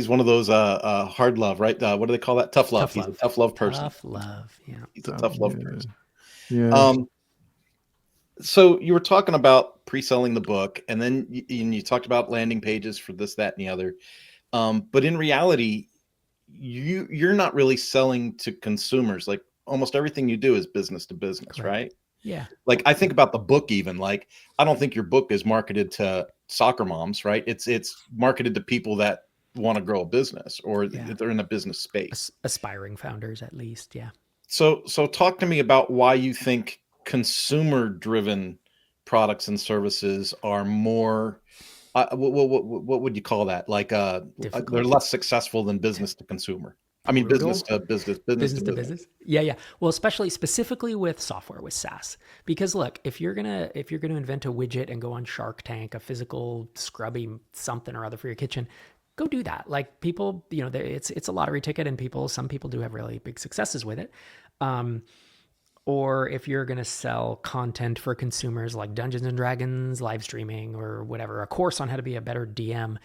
hard love, right? What do they call that? Tough love. He's a tough love person. Tough love. Yeah. He's a tough love person. Yeah. So you were talking about pre-selling the book, and then you talked about landing pages for this, that, and the other. But in reality, you're not really selling to consumers. Like almost everything you do is business to business, Correct. right? Yeah. Like I think about the book, even like I don't think your book is marketed to soccer moms, right? It's marketed to people that want to grow a business, or they're in a business space. Aspiring founders, at least. Yeah. So talk to me about why you think consumer driven products and services are more what would you call that? Like they're less successful than business to consumer. I mean, business to business, business to business. Yeah. Well, specifically with software, with SaaS, because look, if you're gonna invent a widget and go on Shark Tank, a physical scrubby something or other for your kitchen, go do that. Like people, it's a lottery ticket, and some people do have really big successes with it. Or if you're going to sell content for consumers like Dungeons and Dragons, live streaming, or whatever, a course on how to be a better DM,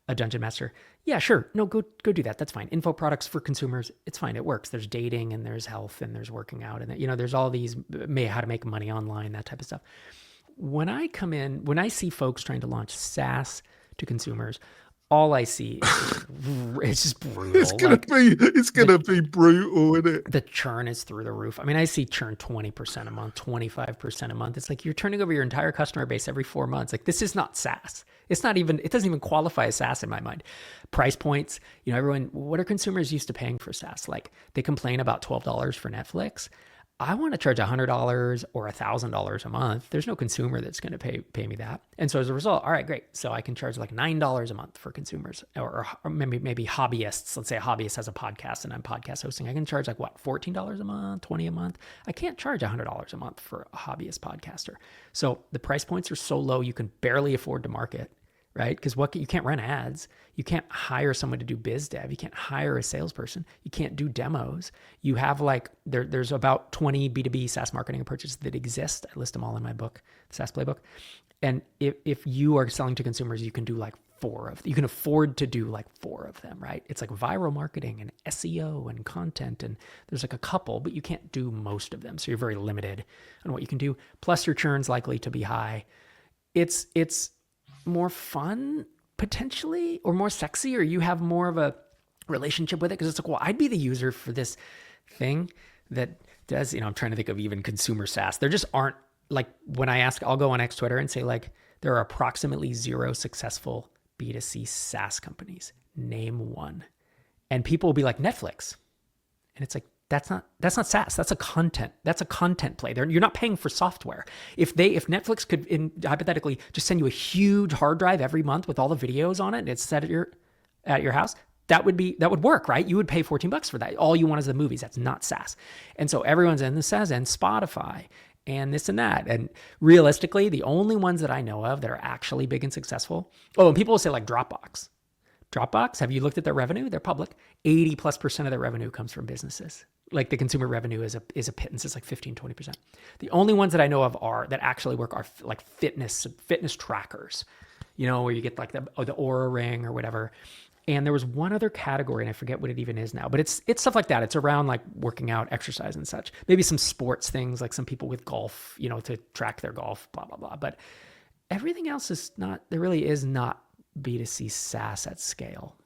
a dungeon master. Yeah, sure. No, go do that. That's fine. Info products for consumers. It's fine. It works. There's dating, and there's health, and there's working out, and there's all these how to make money online, that type of stuff. When I see folks trying to launch SaaS to consumers, all I see is it's just brutal. It's gonna be brutal, isn't it? The churn is through the roof. I mean, I see churn 20% a month, 25% a month. It's like you're turning over your entire customer base every 4 months. Like this is not SaaS. It doesn't even qualify as SaaS in my mind. Price points, everyone, what are consumers used to paying for SaaS? Like they complain about $12 for Netflix. I want to charge $100 or $1,000 a month. There's no consumer that's going to pay me that. And so as a result, all right, great. So I can charge like $9 a month for consumers, or maybe hobbyists. Let's say a hobbyist has a podcast and I'm podcast hosting. I can charge like what, $14 a month, $20 a month. I can't charge $100 a month for a hobbyist podcaster. So the price points are so low, you can barely afford to market. Right? Because you can't run ads. You can't hire someone to do biz dev. You can't hire a salesperson. You can't do demos. You have there's about 20 B2B SaaS marketing approaches that exist. I list them all in my book, the SaaS Playbook. And if you are selling to consumers, you can do you can afford to do like 4 of them, right? It's like viral marketing and SEO and content. And there's like a couple, but you can't do most of them. So you're very limited on what you can do. Plus your churn's likely to be high. It's more fun potentially, or more sexy, or you have more of a relationship with it, because it's like, well, I'd be the user for this thing that does, I'm trying to think of even consumer SaaS. There just aren't, like when I ask, I'll go on X Twitter and say like, there are approximately 0 successful B2C SaaS companies. Name one. And people will be like, Netflix. And it's like, that's not SaaS. That's a content play. You're not paying for software. If Netflix could hypothetically just send you a huge hard drive every month with all the videos on it, and it's set at your house, that would work, right? You would pay $14 for that. All you want is the movies. That's not SaaS. And so everyone's in the SaaS and Spotify and this and that. And realistically, the only ones that I know of that are actually big and successful. Oh, and people will say like Dropbox. Dropbox, have you looked at their revenue? They're public. 80+% of their revenue comes from businesses. Like the consumer revenue is a pittance. It's like 15-20%. The only ones that I know of that actually work are like fitness trackers, where you get like the Oura Ring or whatever. And there was one other category, and I forget what it even is now, but it's stuff like that. It's around like working out, exercise and such. Maybe some sports things, like some people with golf, to track their golf, blah, blah, blah. But everything else there really is not B2C SaaS at scale.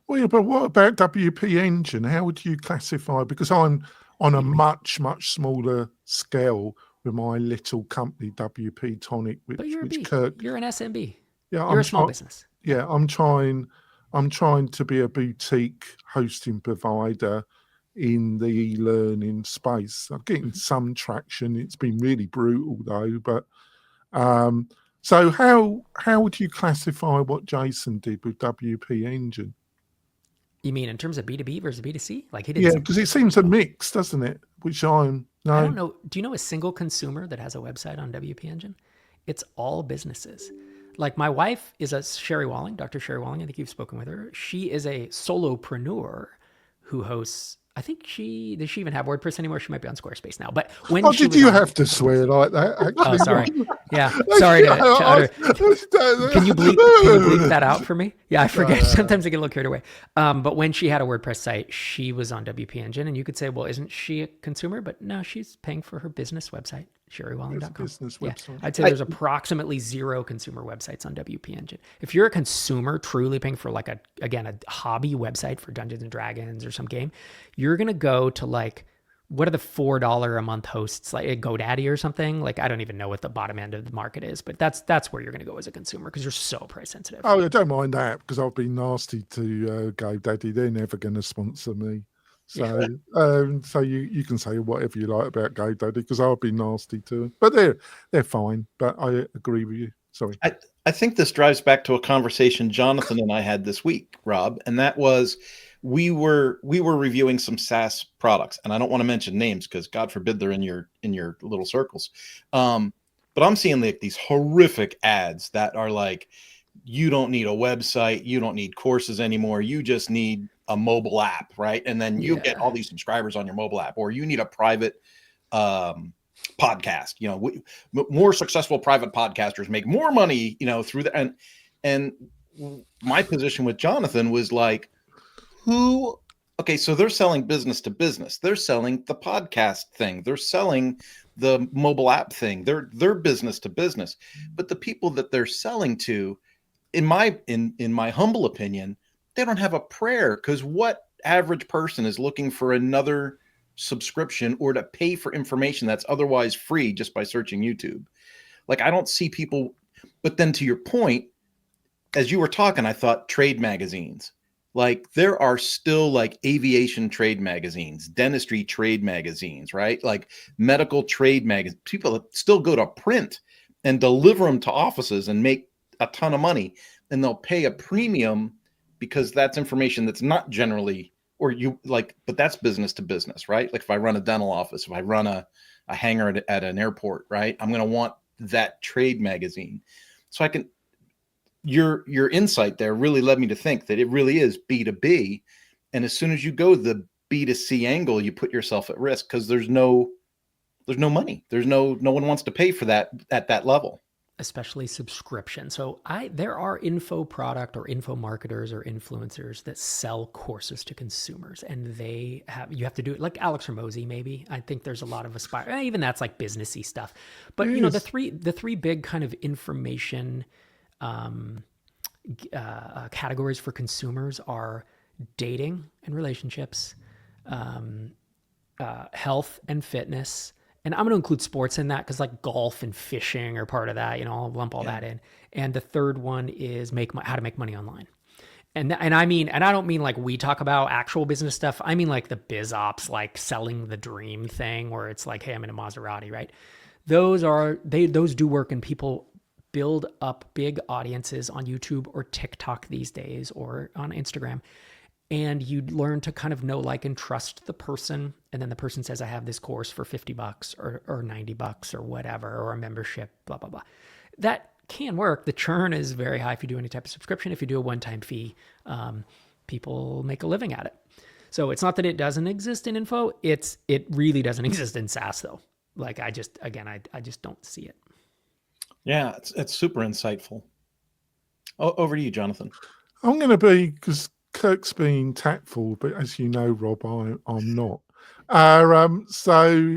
Well, yeah, but what about WP Engine? How would you classify? Because I'm on a much, much smaller scale with my little company, WP-Tonic, But you're you're an SMB. Yeah, you're a small business. Yeah, I'm trying to be a boutique hosting provider in the e-learning space. I'm getting some traction. It's been really brutal though, but so how would you classify what Jason did with WP Engine? You mean in terms of B2B versus B2C? Like he did. Yeah, because it seems a mix, doesn't it? I don't know. Do you know a single consumer that has a website on WP Engine? It's all businesses. Like my wife is Dr. Sherry Walling. I think you've spoken with her. She is a solopreneur who hosts. I think does she even have WordPress anymore? She might be on Squarespace now. But when Oh, she did was you on, have to swear like that? Actually, oh, sorry. Yeah, sorry to utter. Can you bleep that out for me? Yeah, I forget. Sometimes I get a little carried away. But when she had a WordPress site, she was on WP Engine, and you could say, well, isn't she a consumer? But no, she's paying for her business website, SherryWalling.com. Business website. I'd say there's approximately 0 consumer websites on WP Engine. If you're a consumer truly paying for like a hobby website for Dungeons and Dragons or some game, you're gonna go to like, what are the $4 a month hosts, like GoDaddy or something? Like, I don't even know what the bottom end of the market is, but that's where you're going to go as a consumer because you're so price sensitive. Oh, I don't mind that because I've been nasty to GoDaddy. They're never going to sponsor me. So, so you can say whatever you like about GoDaddy because I've been nasty to them, but they're fine. But I agree with you. Sorry. I think this drives back to a conversation Jonathan and I had this week, Rob, and that was we were reviewing some SaaS products, and I don't want to mention names because God forbid they're in your little circles. But I'm seeing like these horrific ads that are like, you don't need a website, you don't need courses anymore, you just need a mobile app, right? And then you get all these subscribers on your mobile app, or you need a private podcast. More successful private podcasters make more money, through that. And my position with Jonathan was like, okay, so they're selling business to business. They're selling the podcast thing. They're selling the mobile app thing. They're business to business. But the people that they're selling to, in my humble opinion, they don't have a prayer, because what average person is looking for another subscription or to pay for information that's otherwise free just by searching YouTube? Like, I don't see people. But then to your point, as you were talking, I thought trade magazines. Like, there are still like aviation trade magazines, dentistry trade magazines, right? Like medical trade magazines. People still go to print and deliver them to offices and make a ton of money, and they'll pay a premium because that's information that's not generally, but that's business to business, right? Like if I run a dental office, if I run a hangar at an airport, right? I'm going to want that trade magazine. So your insight there really led me to think that it really is B2B. And as soon as you go the B2C angle, you put yourself at risk because there's no money. No one wants to pay for that at that level. Especially subscription. So there are info product or info marketers or influencers that sell courses to consumers, and you have to do it like Alex Hormozy, maybe. I think there's a lot of even that's like businessy stuff. But the three big kind of information categories for consumers are dating and relationships, health and fitness. And I'm going to include sports in that because like golf and fishing are part of that. I'll lump all that in. And the third one is how to make money online. And I don't mean like we talk about actual business stuff. I mean like the biz ops, like selling the dream thing where it's like, hey, I'm in a Maserati, right? Those do work, and people build up big audiences on YouTube or TikTok these days, or on Instagram. And you learn to kind of know, like, and trust the person. And then the person says, I have this course for $50 or $90 or whatever, or a membership, blah, blah, blah. That can work. The churn is very high if you do any type of subscription. If you do a one-time fee, people make a living at it. So it's not that it doesn't exist in info. It really doesn't exist in SaaS though. Like I just don't see it. Yeah, it's super insightful. Over to you, Jonathan. I'm going to be, because Kirk's being tactful, but as you know, Rob, I'm not. So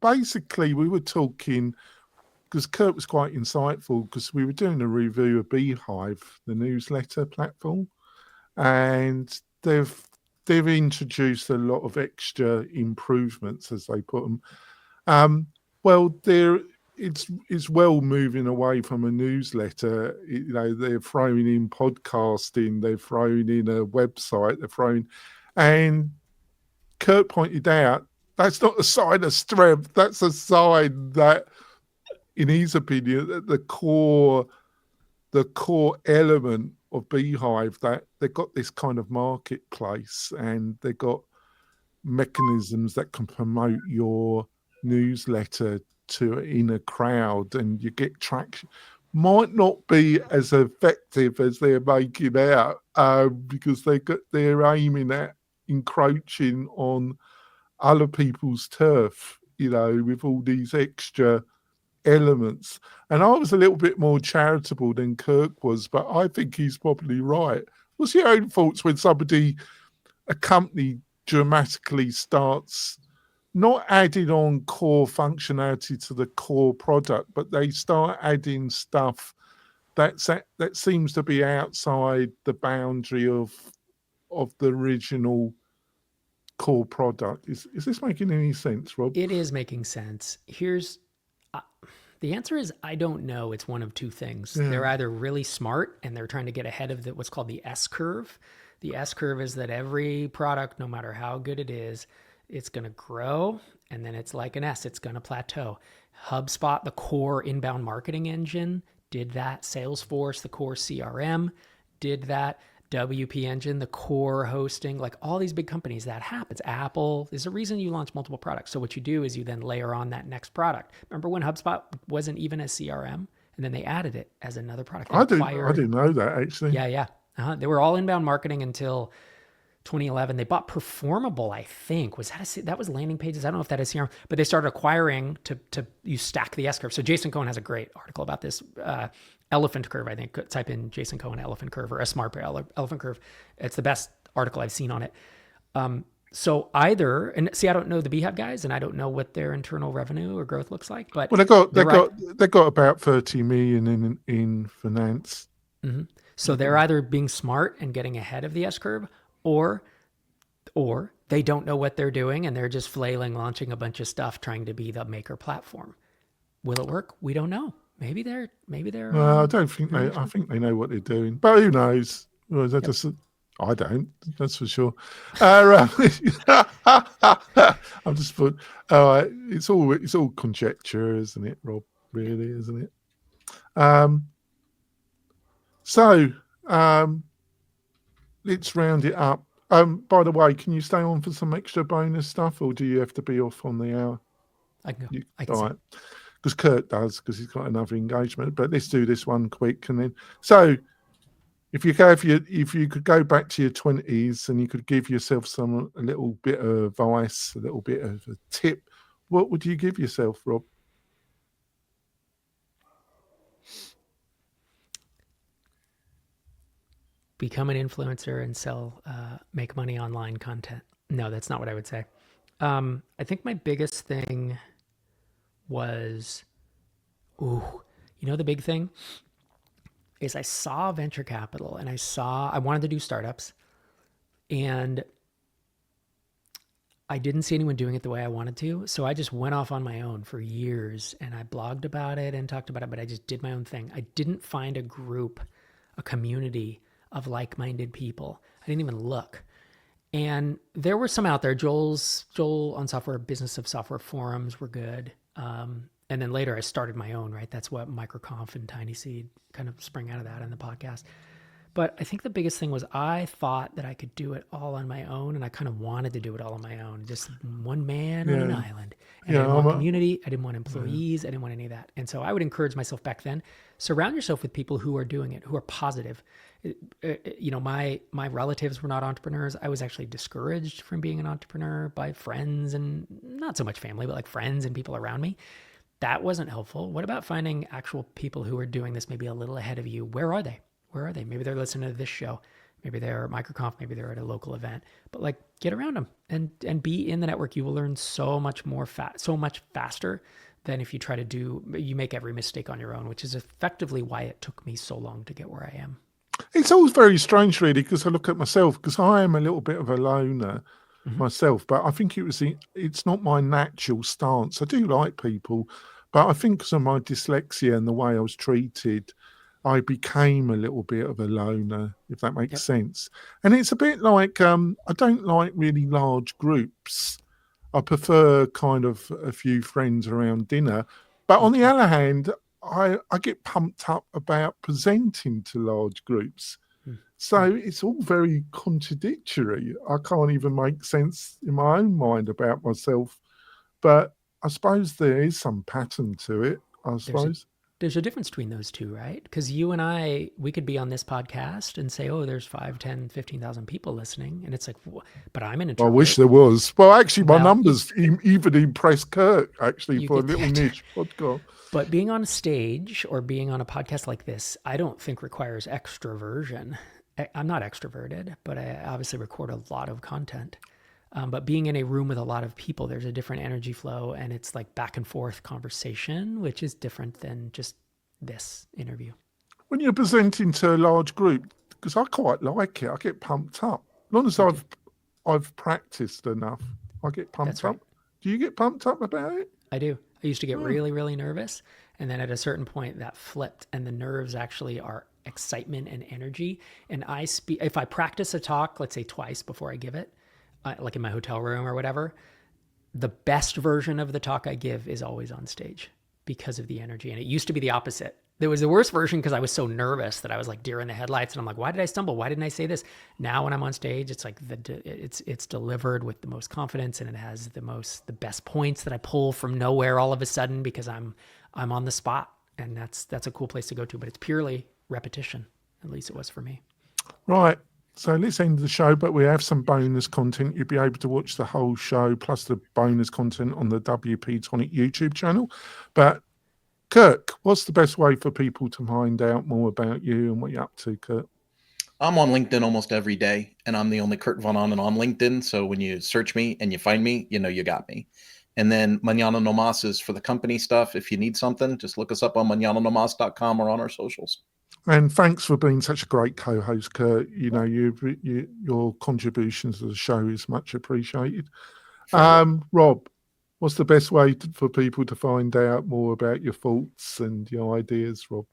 basically, we were talking, because Kirk was quite insightful, because we were doing a review of Beehive, the newsletter platform, and they've introduced a lot of extra improvements, as they put them. Well, it's well moving away from a newsletter. They're throwing in podcasting, they're throwing in a website, and Kurt pointed out that's not a sign of strength. That's a sign that, in his opinion, that the core element of Beehive, that they've got this kind of marketplace and they've got mechanisms that can promote your newsletter in a crowd, and you get traction. Might not be as effective as they're making out, because they're aiming at encroaching on other people's turf, with all these extra elements. And I was a little bit more charitable than Kirk was, but I think he's probably right. What's your own thoughts when a company dramatically starts not adding on core functionality to the core product, but they start adding stuff that seems to be outside the boundary of the original core product? Is this making any sense, Rob? It is making sense. The answer is I don't know. It's one of two things. Yeah. They're either really smart and they're trying to get ahead of what's called the S curve. The S curve is that every product, no matter how good it is, it's going to grow, and then it's like an S. It's going to plateau. HubSpot, the core inbound marketing engine, did that. Salesforce, the core CRM, did that. WP Engine, the core hosting, like all these big companies, that happens. Apple, there's a reason you launch multiple products. So what you do is you then layer on that next product. Remember when HubSpot wasn't even a CRM, and then they added it as another product? I didn't know that, actually. Yeah. They were all inbound marketing until 2011. They bought Performable, I think. That was landing pages? I don't know if that is CRM, but they started acquiring to you stack the S curve. So Jason Cohen has a great article about this. Elephant curve, I think. Type in Jason Cohen elephant curve or a smart elephant curve. It's the best article I've seen on it. So either, and see, I don't know the Beehive guys, and I don't know what their internal revenue or growth looks like. But they got about 30 million in finance. Mm-hmm. So they're either being smart and getting ahead of the S curve, or they don't know what they're doing and they're just flailing, launching a bunch of stuff, trying to be the maker platform. Will it work? We don't know. Maybe they're. I don't think they. I think they know what they're doing, but who knows? Well, I don't. That's for sure. I'm just put. It's all conjecture, isn't it, Rob? Really, isn't it? So let's round it up. By the way, can you stay on for some extra bonus stuff, or do you have to be off on the hour? I can go. All right. Because Kurt does, because he's got another engagement. But let's do this one quick, and then if you could go back to your 20s and you could give yourself a little bit of advice, a little bit of a tip, what would you give yourself, Rob? Become an influencer and make money online content. No, that's not what I would say. I think my biggest thing was, the big thing is I saw venture capital and I wanted to do startups, and I didn't see anyone doing it the way I wanted to. So I just went off on my own for years, and I blogged about it and talked about it, but I just did my own thing. I didn't find a group, a community of like-minded people. I didn't even look. And there were some out there. Joel on Software, Business of Software forums were good. And then later I started my own, right? That's what MicroConf and Tinyseed kind of sprang out of that in the podcast. But I think the biggest thing was I thought that I could do it all on my own, and I kind of wanted to do it all on my own, just one man on an island. And I didn't want community, I didn't want employees, I didn't want any of that. And so I would encourage myself back then, surround yourself with people who are doing it, who are positive. My relatives were not entrepreneurs. I was actually discouraged from being an entrepreneur by friends, and not so much family, but like friends and people around me. That wasn't helpful. What about finding actual people who are doing this maybe a little ahead of you? Where are they? Maybe they're listening to this show. Maybe they're at MicroConf. Maybe they're at a local event. But like, get around them and be in the network. You will learn so much more so much faster than if you try to you make every mistake on your own, which is effectively why it took me so long to get where I am. It's always very strange, really, because I look at myself, because I am a little bit of a loner myself, but I think it's not my natural stance. I do like people, but I think because of my dyslexia and the way I was treated, I became a little bit of a loner, if that makes sense. And it's a bit like, I don't like really large groups. I prefer kind of a few friends around dinner. But on the other hand, I get pumped up about presenting to large groups. So it's all very contradictory. I can't even make sense in my own mind about myself. But I suppose there is some pattern to it, I suppose. there's a difference between those two, right? Because you and I, we could be on this podcast and say, oh, there's 5, 10, 15,000 people listening. And it's like, but I'm an I introvert. wish there was. Well, actually, my Well, numbers even impressed Kirk, actually, You for a get little that. niche podcast. But being on stage or being on a podcast like this, I don't think requires extroversion. I'm not extroverted, but I obviously record a lot of content. But being in a room with a lot of people, there's a different energy flow, and it's like back and forth conversation, which is different than just this interview. When you're presenting to a large group, because I quite like it, I get pumped up. As long as I've practiced enough, I get pumped That's right. up. Do you get pumped up about it? I do. I used to get really, really nervous. And then at a certain point that flipped, and the nerves actually are excitement and energy. And if I practice a talk, let's say twice before I give it, like in my hotel room or whatever, the best version of the talk I give is always on stage because of the energy. And it used to be the opposite. There was the worst version because I was so nervous that I was like deer in the headlights, and I'm like, why did I stumble? Why didn't I say this? Now when I'm on stage, it's like it's delivered with the most confidence, and it has the best points that I pull from nowhere all of a sudden because I'm on the spot, and that's a cool place to go to. But it's purely repetition. At least it was for me. Right. So let's end the show, but we have some bonus content. You'll be able to watch the whole show plus the bonus content on the WP-Tonic YouTube channel. But Kirk, what's the best way for people to find out more about you and what you're up to, Kirk? I'm on LinkedIn almost every day, and I'm the only Kurt Von Ahnen on LinkedIn. So when you search me and you find me, you know you got me. And then Mañana No Mas is for the company stuff. If you need something, just look us up on mañananomas.com or on our socials. And thanks for being such a great co-host, Kurt. You know, your contributions to the show is much appreciated. Rob, what's the best way for people to find out more about your thoughts and your ideas, Rob?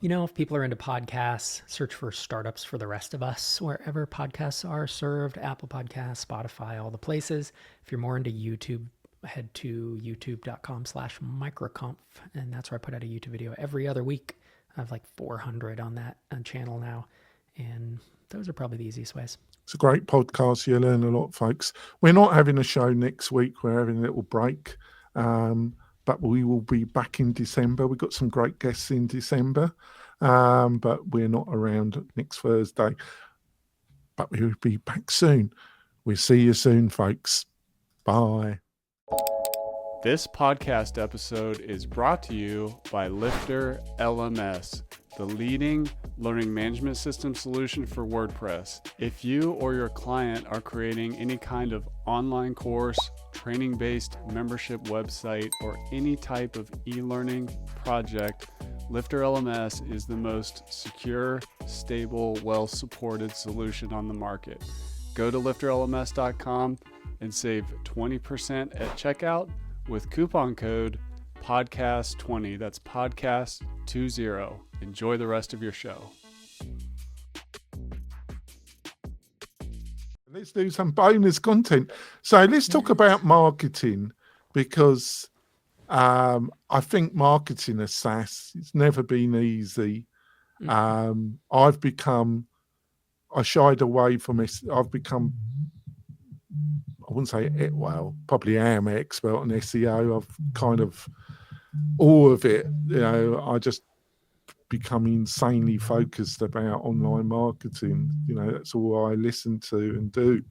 You know, if people are into podcasts, search for Startups for the Rest of Us, wherever podcasts are served, Apple Podcasts, Spotify, all the places. If you're more into YouTube, head to youtube.com/MicroConf, and that's where I put out a YouTube video every other week. I have like 400 on that channel now, and those are probably the easiest ways. It's a great podcast. You learn a lot, folks. We're not having a show next week. We're having a little break, but we will be back in December. We've got some great guests in December, but we're not around next Thursday. But we will be back soon. We'll see you soon, folks. Bye. This podcast episode is brought to you by Lifter LMS, the leading learning management system solution for WordPress. If you or your client are creating any kind of online course, training-based membership website, or any type of e-learning project, Lifter LMS is the most secure, stable, well-supported solution on the market. Go to lifterlms.com and save 20% at checkout with coupon code podcast20. That's podcast20. Enjoy the rest of your show. Let's do some bonus content. So let's talk about marketing, because I think marketing as SaaS, it's never been easy. I shied away from it. I've become, I wouldn't say, well, probably am an expert on SEO. I've kind of all of it, you know, I just become insanely focused about online marketing. You know, that's all I listen to and do.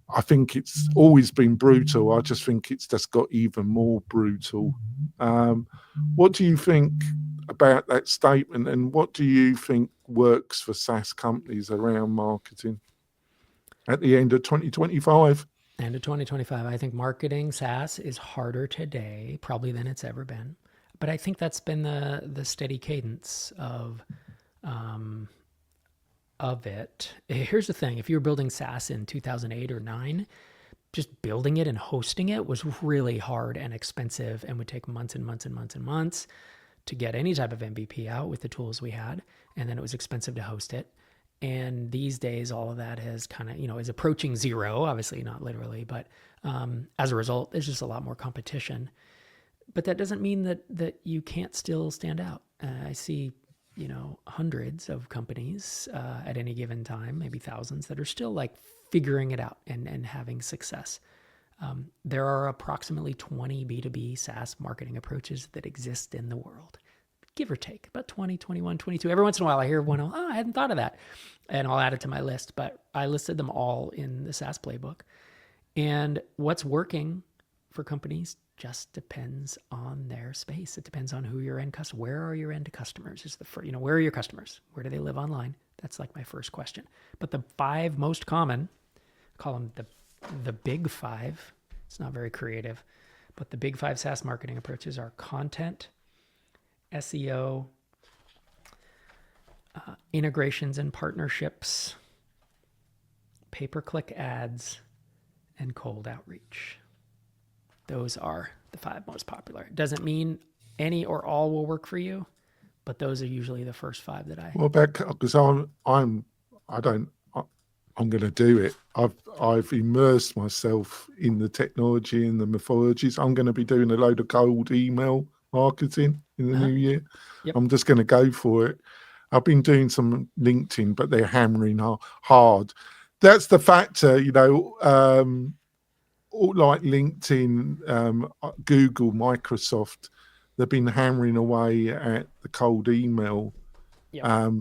I think it's always been brutal. I just think it's just got even more brutal. What do you think about that statement, and what do you think works for SaaS companies around marketing at the end of 2025? End of 2025, I think marketing SaaS is harder today probably than it's ever been. But I think that's been the steady cadence of it. Here's the thing. If you were building SaaS in 2008 or 9, just building it and hosting it was really hard and expensive and would take months and months and months and months to get any type of MVP out with the tools we had. And then it was expensive to host it. And these days, all of that has kind of, is approaching zero, obviously not literally, but as a result, there's just a lot more competition. But that doesn't mean that you can't still stand out. I see, hundreds of companies at any given time, maybe thousands, that are still like figuring it out and having success. There are approximately 20 B2B SaaS marketing approaches that exist in the world. give or take, about 20, 21, 22. Every once in a while I hear one, I hadn't thought of that. And I'll add it to my list, but I listed them all in the SaaS playbook. And what's working for companies just depends on their space. It depends on who your end customer, where are your end customers is the first, where are your customers? Where do they live online? That's like my first question. But the 5 most common, I call them the big 5. It's not very creative, but the big 5 SaaS marketing approaches are content, SEO, integrations and partnerships, pay-per-click ads, and cold outreach. Those are the 5 most popular. It doesn't mean any or all will work for you, but those are usually the first 5 that I. Well, because I'm going to do it. I've immersed myself in the technology and the mythologies. I'm going to be doing a load of cold email marketing in the new year. Yep. I'm just going to go for it. I've been doing some LinkedIn, but they're hammering hard. That's the factor, like LinkedIn, Google, Microsoft, they've been hammering away at the cold email. Yep.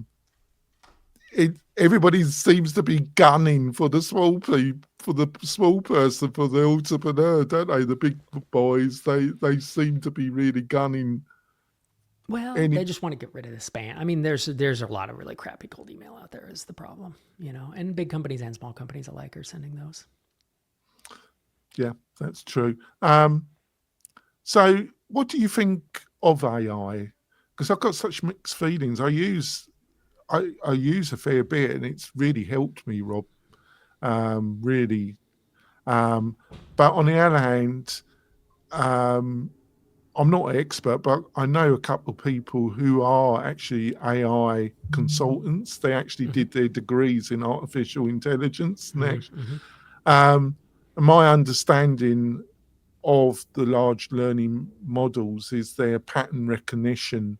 Everybody seems to be gunning for the small person, for the entrepreneur, don't they? The big boys, they seem to be really gunning. Well, they just want to get rid of the spam. I mean, there's a lot of really crappy cold email out there is the problem, and big companies and small companies alike are sending those. Yeah, that's true. So what do you think of AI? Because I've got such mixed feelings. I use a fair bit, and it's really helped me, Rob. Really. But on the other hand, I'm not an expert, but I know a couple of people who are actually AI consultants. They actually did their degrees in artificial intelligence. And my understanding of the large learning models is they're pattern recognition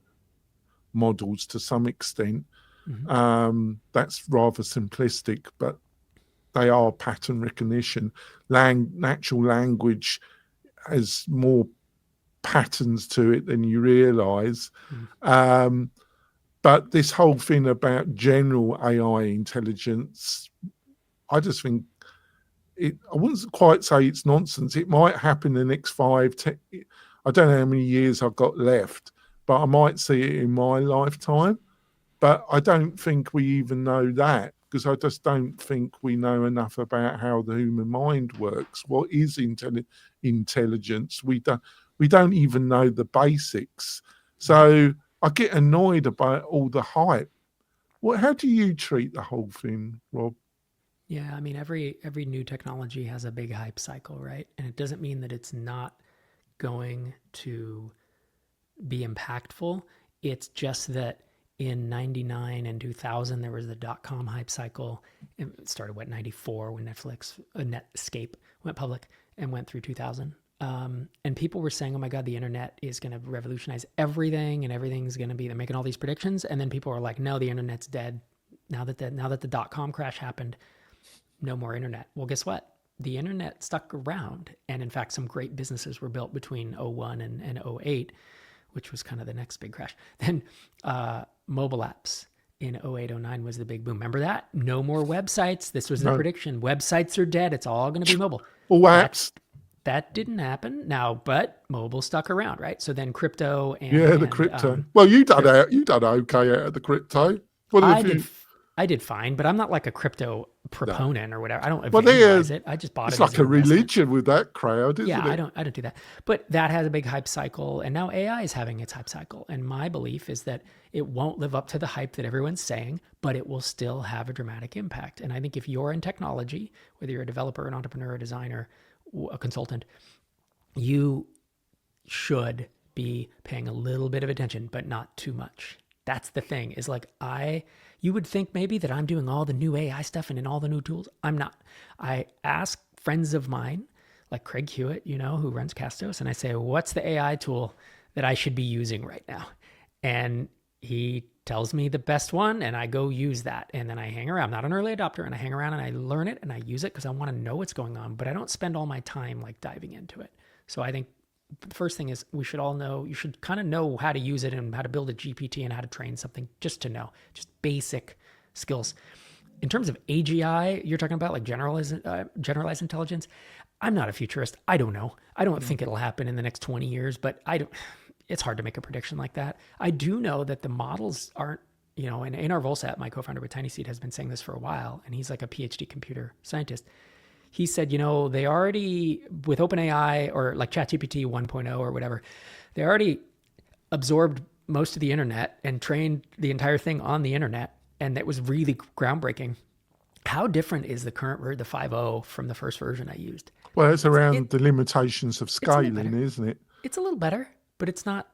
models to some extent. That's rather simplistic, but they are pattern recognition. Natural language has more patterns to it than you realize. But this whole thing about general AI intelligence, I just think I wouldn't quite say it's nonsense. It might happen in the next 5, 10, I don't know how many years I've got left, but I might see it in my lifetime. But I don't think we even know that, because I just don't think we know enough about how the human mind works. What is intelligence? We don't even know the basics. So I get annoyed about all the hype. How do you treat the whole thing, Rob? Yeah, I mean, every new technology has a big hype cycle, right? And it doesn't mean that it's not going to be impactful. It's just that in 99 and 2000, there was the .com hype cycle. It started, 94 when Netscape went public and went through 2000. And people were saying, oh my God, the internet is going to revolutionize everything and everything's going to be, they're making all these predictions. And then people were like, no, the internet's dead. Now that the .com crash happened, no more internet. Well, guess what? The internet stuck around. And in fact, some great businesses were built between 01 and 08, which was kind of the next big crash. Then mobile apps in 08, 09 was the big boom. Remember that? No more websites. This was the prediction. Websites are dead. It's all going to be mobile. Well, apps. That didn't happen now, but mobile stuck around, right? So then crypto and the crypto. Well, you done okay out of the crypto. I did fine, but I'm not like a crypto proponent or whatever. I don't evangelize it. I just bought it. It's like a religion with that crowd, isn't it? I don't do that. But that has a big hype cycle, and now AI is having its hype cycle. And my belief is that it won't live up to the hype that everyone's saying, but it will still have a dramatic impact. And I think if you're in technology, whether you're a developer, an entrepreneur, a designer, a consultant, you should be paying a little bit of attention, but not too much. That's the thing, is like you would think maybe that I'm doing all the new AI stuff and in all the new tools. I'm not. I ask friends of mine, like Craig Hewitt, who runs Castos, and I say, what's the AI tool that I should be using right now? And he tells me the best one, and I go use that. And then I hang around. I'm not an early adopter, and I hang around and I learn it and I use it because I want to know what's going on, but I don't spend all my time like diving into it. So I think the first thing is we should all know, you should kind of know how to use it and how to build a GPT and how to train something, just to know, just basic skills. In terms of AGI, you're talking about like generalized intelligence. I'm not a futurist. I don't know. I don't think it'll happen in the next 20 years, but it's hard to make a prediction like that. I do know that the models aren't, and Einar Volsat, my co-founder with Tinyseed, has been saying this for a while, and he's like a PhD computer scientist. He said, they already, with OpenAI or like ChatGPT 1.0 or whatever, they already absorbed most of the internet and trained the entire thing on the internet. And that was really groundbreaking. How different is the current version, the 5.0, from the first version I used? Well, it's around the limitations of scaling, isn't it? It's a little better, but it's not.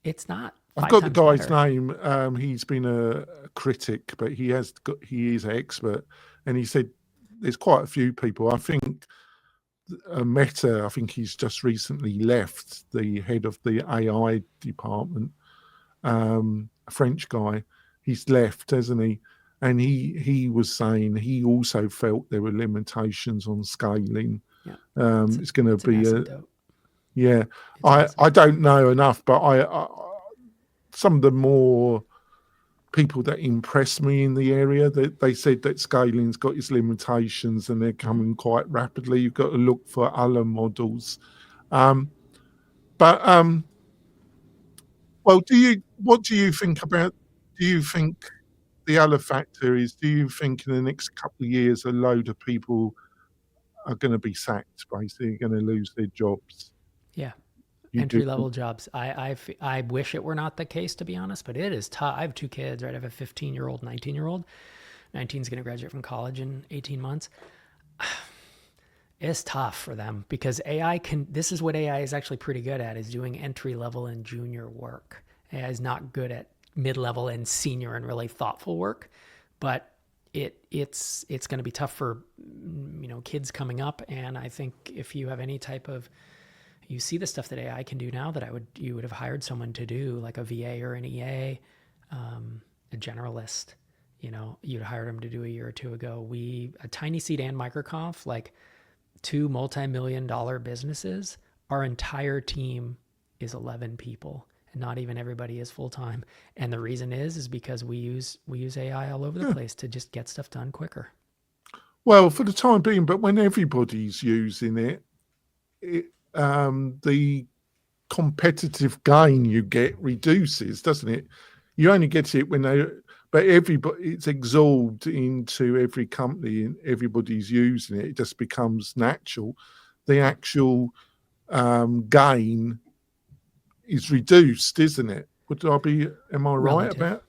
I've got the guy's name. He's been a critic, but he is an expert, and he said there's quite a few people. I think Meta. I think he's just recently left the head of the AI department. A French guy. He's left, hasn't he? And he was saying he also felt there were limitations on scaling. Yeah. It's going to be I don't know enough, but I some of the more people that impressed me in the area, that they said that scaling's got its limitations and they're coming quite rapidly. You've got to look for other models. Well, what do you think about? Do you think the other factor is, do you think in the next couple of years a load of people are going to be sacked, basically going to lose their jobs? Yeah. Entry-level jobs. I wish it were not the case, to be honest, but it is tough. I have 2 kids, right? I have a 15-year-old, 19-year-old. 19's going to graduate from college in 18 months. It's tough for them because this is what AI is actually pretty good at, is doing entry-level and junior work. AI is not good at mid-level and senior and really thoughtful work, but it's going to be tough for kids coming up. And I think if you have any type of, you see the stuff that AI can do now that you would have hired someone to do, like a VA or an EA, a generalist. You'd hire them to do a year or 2 ago. A Tinyseed and MicroConf, like 2 multi-million-dollar businesses, our entire team is 11 people. And not even everybody is full-time. And the reason is because we use AI all over the place to just get stuff done quicker. Well, for the time being, but when everybody's using it, the competitive gain you get reduces, doesn't it? You only get it but it's absorbed into every company and everybody's using it. It just becomes natural. The actual gain is reduced, isn't it? Am I right about?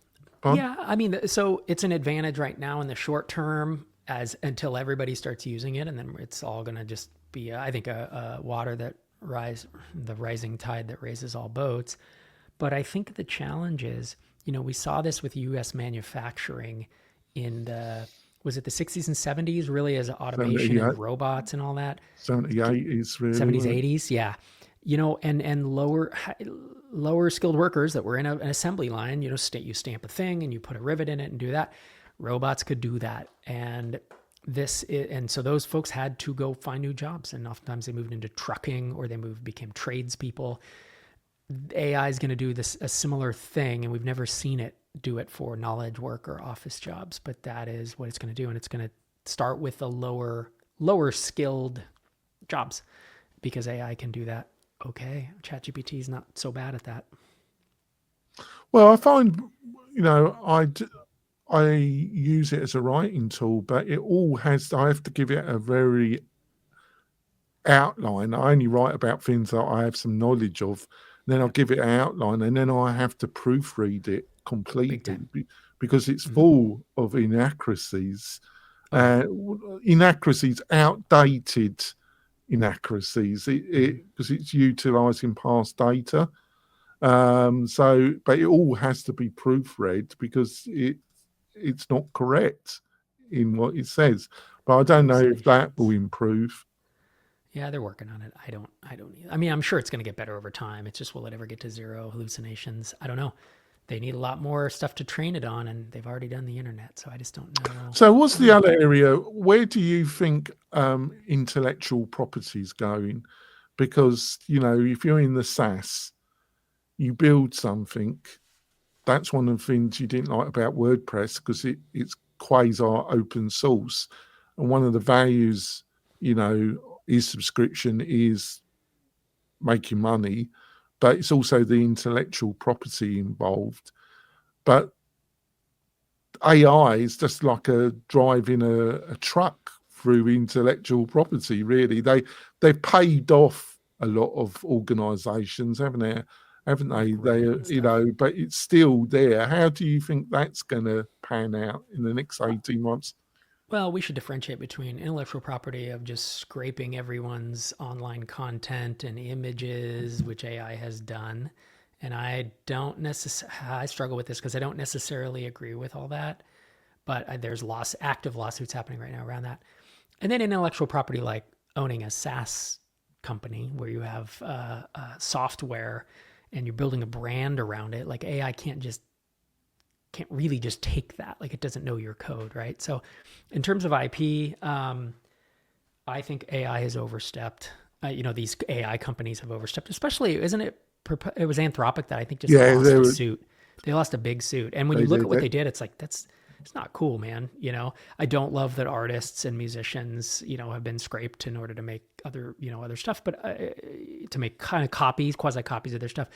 Yeah, I mean, so it's an advantage right now in the short term until everybody starts using it, and then it's all going to just be, I think, a the rising tide that raises all boats. But I think the challenge is, we saw this with U.S. manufacturing in was it the 60s and 70s, really, as automation and robots and all that? 80s, really. 70s, 80s, yeah. And lower skilled workers that were in an assembly line, you stamp a thing and you put a rivet in it and do that. Robots could do that. And so those folks had to go find new jobs. And oftentimes they moved into trucking or became tradespeople. AI is going to do a similar thing. And we've never seen it do it for knowledge work or office jobs, but that is what it's going to do. And it's going to start with the lower skilled jobs because AI can do that. Okay, ChatGPT is not so bad at that. Well, I find, I use it as a writing tool, but I have to give it a very outline. I only write about things that I have some knowledge of. Then I'll give it an outline, and then I have to proofread it completely because it's full of inaccuracies. Inaccuracies, outdated inaccuracies, because it's utilizing past data. But it all has to be proofread because it's not correct in what it says. But I don't know if that will improve. Yeah, they're working on it. I don't either. I mean, I'm sure it's going to get better over time. It's just, will it ever get to zero hallucinations? I don't know. They need a lot more stuff to train it on, and they've already done the internet, so I just don't know. So what's the other area? Where do you think intellectual property is going? because, you know, if you're in the SaaS, you build something. That's one of the things you didn't like about WordPress, because it's quasi open source. And one of the values, you know, is subscription, is making money, but it's also the intellectual property involved. But AI is just like driving a truck through intellectual property, really. They've paid off a lot of organizations, haven't they? They, you know, but it's still there. How do you think that's going to pan out in the next 18 months? Well, we should differentiate between intellectual property of just scraping everyone's online content and images, which AI has done. And I struggle with this because I don't necessarily agree with all that. But there's active lawsuits happening right now around that. And then intellectual property, like owning a SaaS company where you have software and you're building a brand around it. Like AI can't really just take that. Like, it doesn't know your code, right? So in terms of IP, I think AI has overstepped. These AI companies have overstepped, especially, isn't it? It was Anthropic that I think just lost a suit. They lost a big suit. And when you look at what they did, it's like, it's not cool, man. You know, I don't love that artists and musicians, you know, have been scraped in order to make other stuff, but to make kind of quasi copies of their stuff.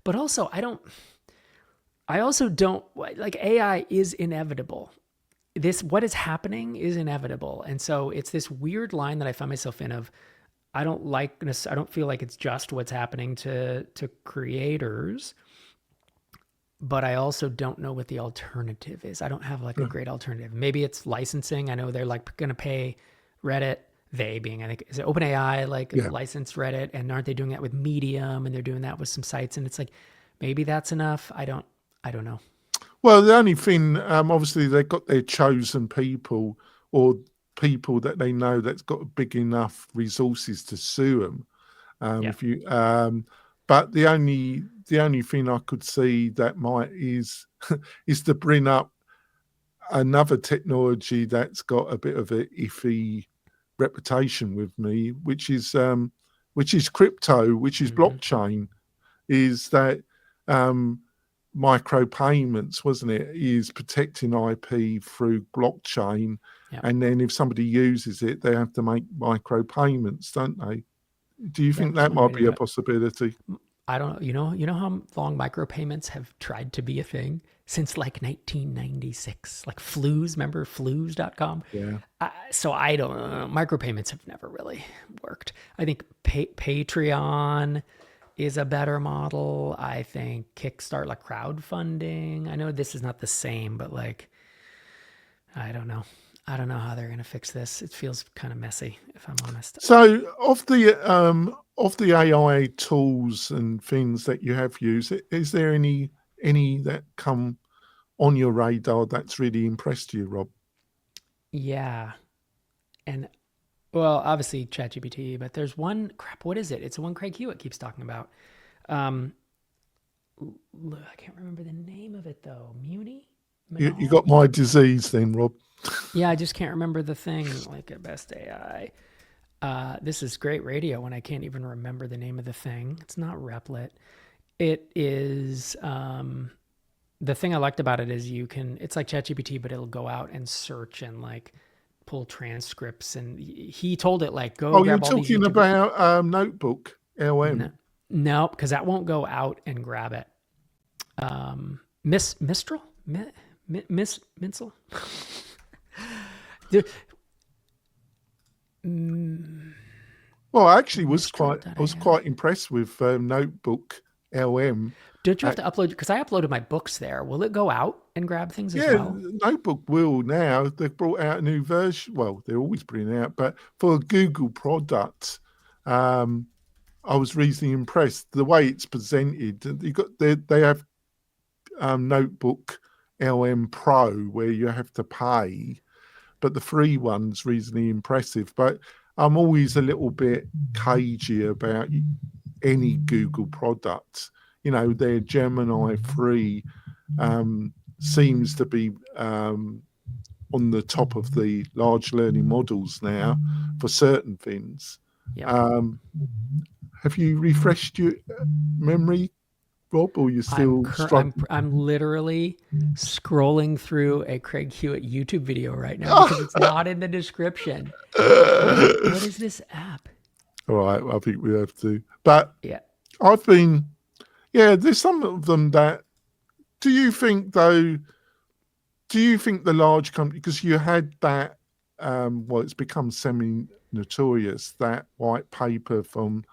But also, I also don't like, AI is inevitable. What is happening is inevitable. And so it's this weird line that I find myself in of, I don't feel like it's just what's happening to creators, but I also don't know what the alternative is. I don't have like a great alternative. Maybe it's licensing. I know they're like going to pay Reddit, they being, I think, is it OpenAI, like license Reddit, and aren't they doing that with Medium, and they're doing that with some sites, and it's like, maybe that's enough. I don't know. Well, the only thing, obviously, they've got their chosen people, or people that they know that's got big enough resources to sue them. But the only thing I could see that might is to bring up another technology that's got a bit of a iffy reputation with me, which is crypto, which is blockchain. Is that micropayments, wasn't it? Is protecting IP through blockchain, and then if somebody uses it, they have to make micropayments, don't they? Do you think that might be a possibility? I don't know. You know how long micropayments have tried to be a thing? Since like 1996, like Flues, remember Flues.com? Yeah. So I don't know. Micropayments have never really worked. I think Patreon is a better model. I think Kickstart, like crowdfunding. I know this is not the same, but like, I don't know. I don't know how they're going to fix this. It feels kind of messy, if I'm honest. So of the AI tools and things that you have used, is there any that come on your radar that's really impressed you, Rob? Yeah. And well, obviously ChatGPT, but there's one, what is it? It's the one Craig Hewitt keeps talking about. I can't remember the name of it though. Muni? You got my disease then, Rob. Yeah, I just can't remember the thing, like a best AI. This is great radio when I can't even remember the name of the thing. It's not Replit. It is, the thing I liked about it is it's like ChatGPT, but it'll go out and search and like pull transcripts. And he told it like, go. Oh, you're talking about Notebook LM? No, because that won't go out and grab it. Mistral? Minsel? Well, I actually was quite impressed with Notebook LM. Don't you have to upload? Because I uploaded my books there. Will it go out and grab things as well? Yeah, Notebook will now. They've brought out a new version. Well, they're always bringing out, but for a Google product, I was reasonably impressed the way it's presented. They have Notebook LM Pro where you have to pay, but the free one's reasonably impressive. But I'm always a little bit cagey about any Google product. You know, their Gemini free seems to be on the top of the large learning models now for certain things. Yep. Have you refreshed your memory, Rob, or you're still struggling? I'm literally scrolling through a Craig Hewitt YouTube video right now because it's not in the description. What is this app? All right, I think we have to. But Yeah. I've been, there's some of them that, do you think the large company, because you had that, it's become semi-notorious, that white paper from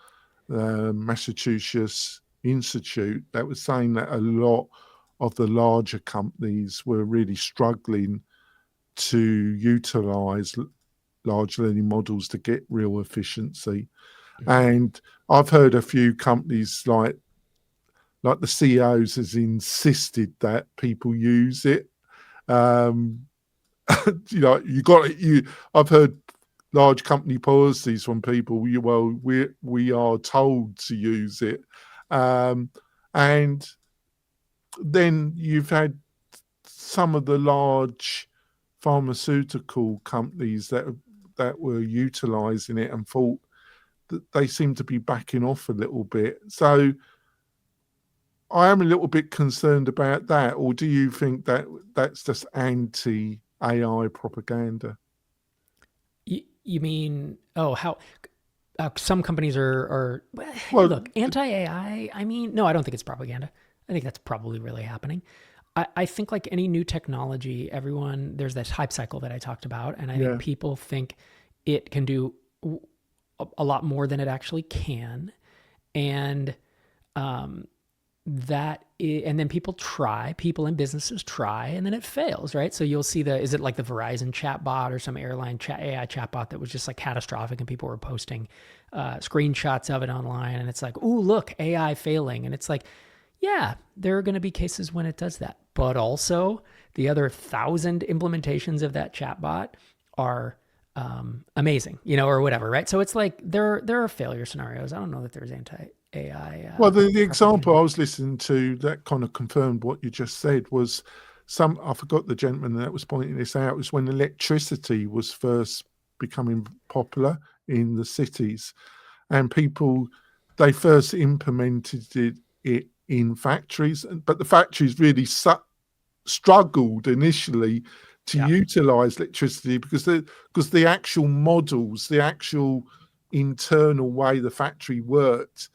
the Massachusetts Institute that was saying that a lot of the larger companies were really struggling to utilize large learning models to get real efficiency. And I've heard a few companies like the CEOs has insisted that people use it. I've heard large company policies from people. We are told to use it, and then you've had some of the large pharmaceutical companies that were utilizing it and thought that they seem to be backing off a little bit. So I am a little bit concerned about that. Or do you think that that's just anti-AI propaganda? You mean, how some companies are Well, look, anti-AI, I mean, no, I don't think it's propaganda. I think that's probably really happening. I think like any new technology, there's this hype cycle that I talked about, and I think people think it can do a lot more than it actually can. And and then people and businesses try, and then it fails, right? So you'll see is it like the Verizon chatbot or some airline AI chatbot that was just like catastrophic, and people were posting screenshots of it online, and it's like, ooh, look, AI failing. And it's like, yeah, there are going to be cases when it does that. But also the other 1,000 implementations of that chatbot are amazing, or whatever, right? So it's like there are failure scenarios. I don't know that there's anti-AI. Well, the example I was listening to that kind of confirmed what you just said was I forgot the gentleman that was pointing this out, was when electricity was first becoming popular in the cities, and they first implemented it in factories, but the factories really struggled initially to utilize electricity because the actual models, the actual internal way the factory worked,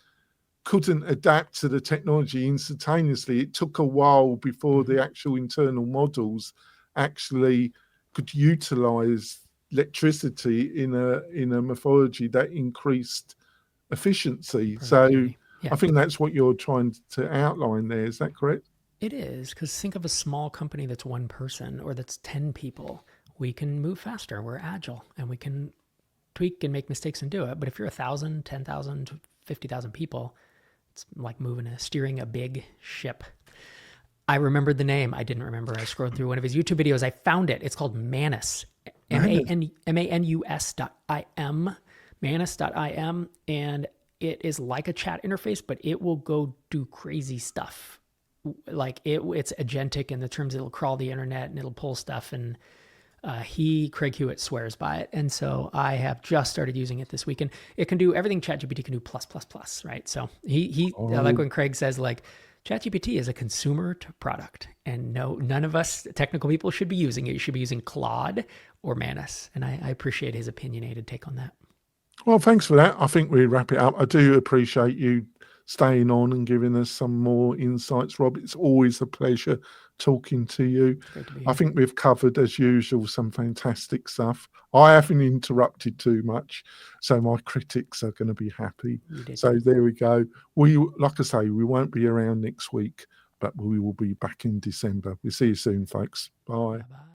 couldn't adapt to the technology instantaneously. It took a while before the actual internal models actually could utilize electricity in a methodology that increased efficiency. So I think that's what you're trying to outline there. Is that correct? It is, because think of a small company that's one person or that's 10 people. We can move faster. We're agile, and we can tweak and make mistakes and do it. But if you're 1,000, 10,000, 50,000 people, it's like steering a big ship. I remembered the name. I didn't remember. I scrolled through one of his YouTube videos. I found it. It's called Manus. MANUS.IM. Manus.im. And it is like a chat interface, but it will go do crazy stuff. Like it's agentic in the terms it'll crawl the internet and it'll pull stuff. And Craig Hewitt swears by it. And so I have just started using it this weekend. It can do everything ChatGPT can do plus, right? So I like when Craig says like, ChatGPT is a consumer product, and none of us technical people should be using it. You should be using Claude or Manus. And I appreciate his opinionated take on that. Well, thanks for that. I think we wrap it up. I do appreciate you staying on and giving us some more insights, Rob. It's always a pleasure talking to you. I think we've covered, as usual, some fantastic stuff. I haven't interrupted too much, so my critics are going to be happy. So there we go. Like I say, we won't be around next week, but we will be back in December. We'll see you soon, folks. Bye. Bye-bye.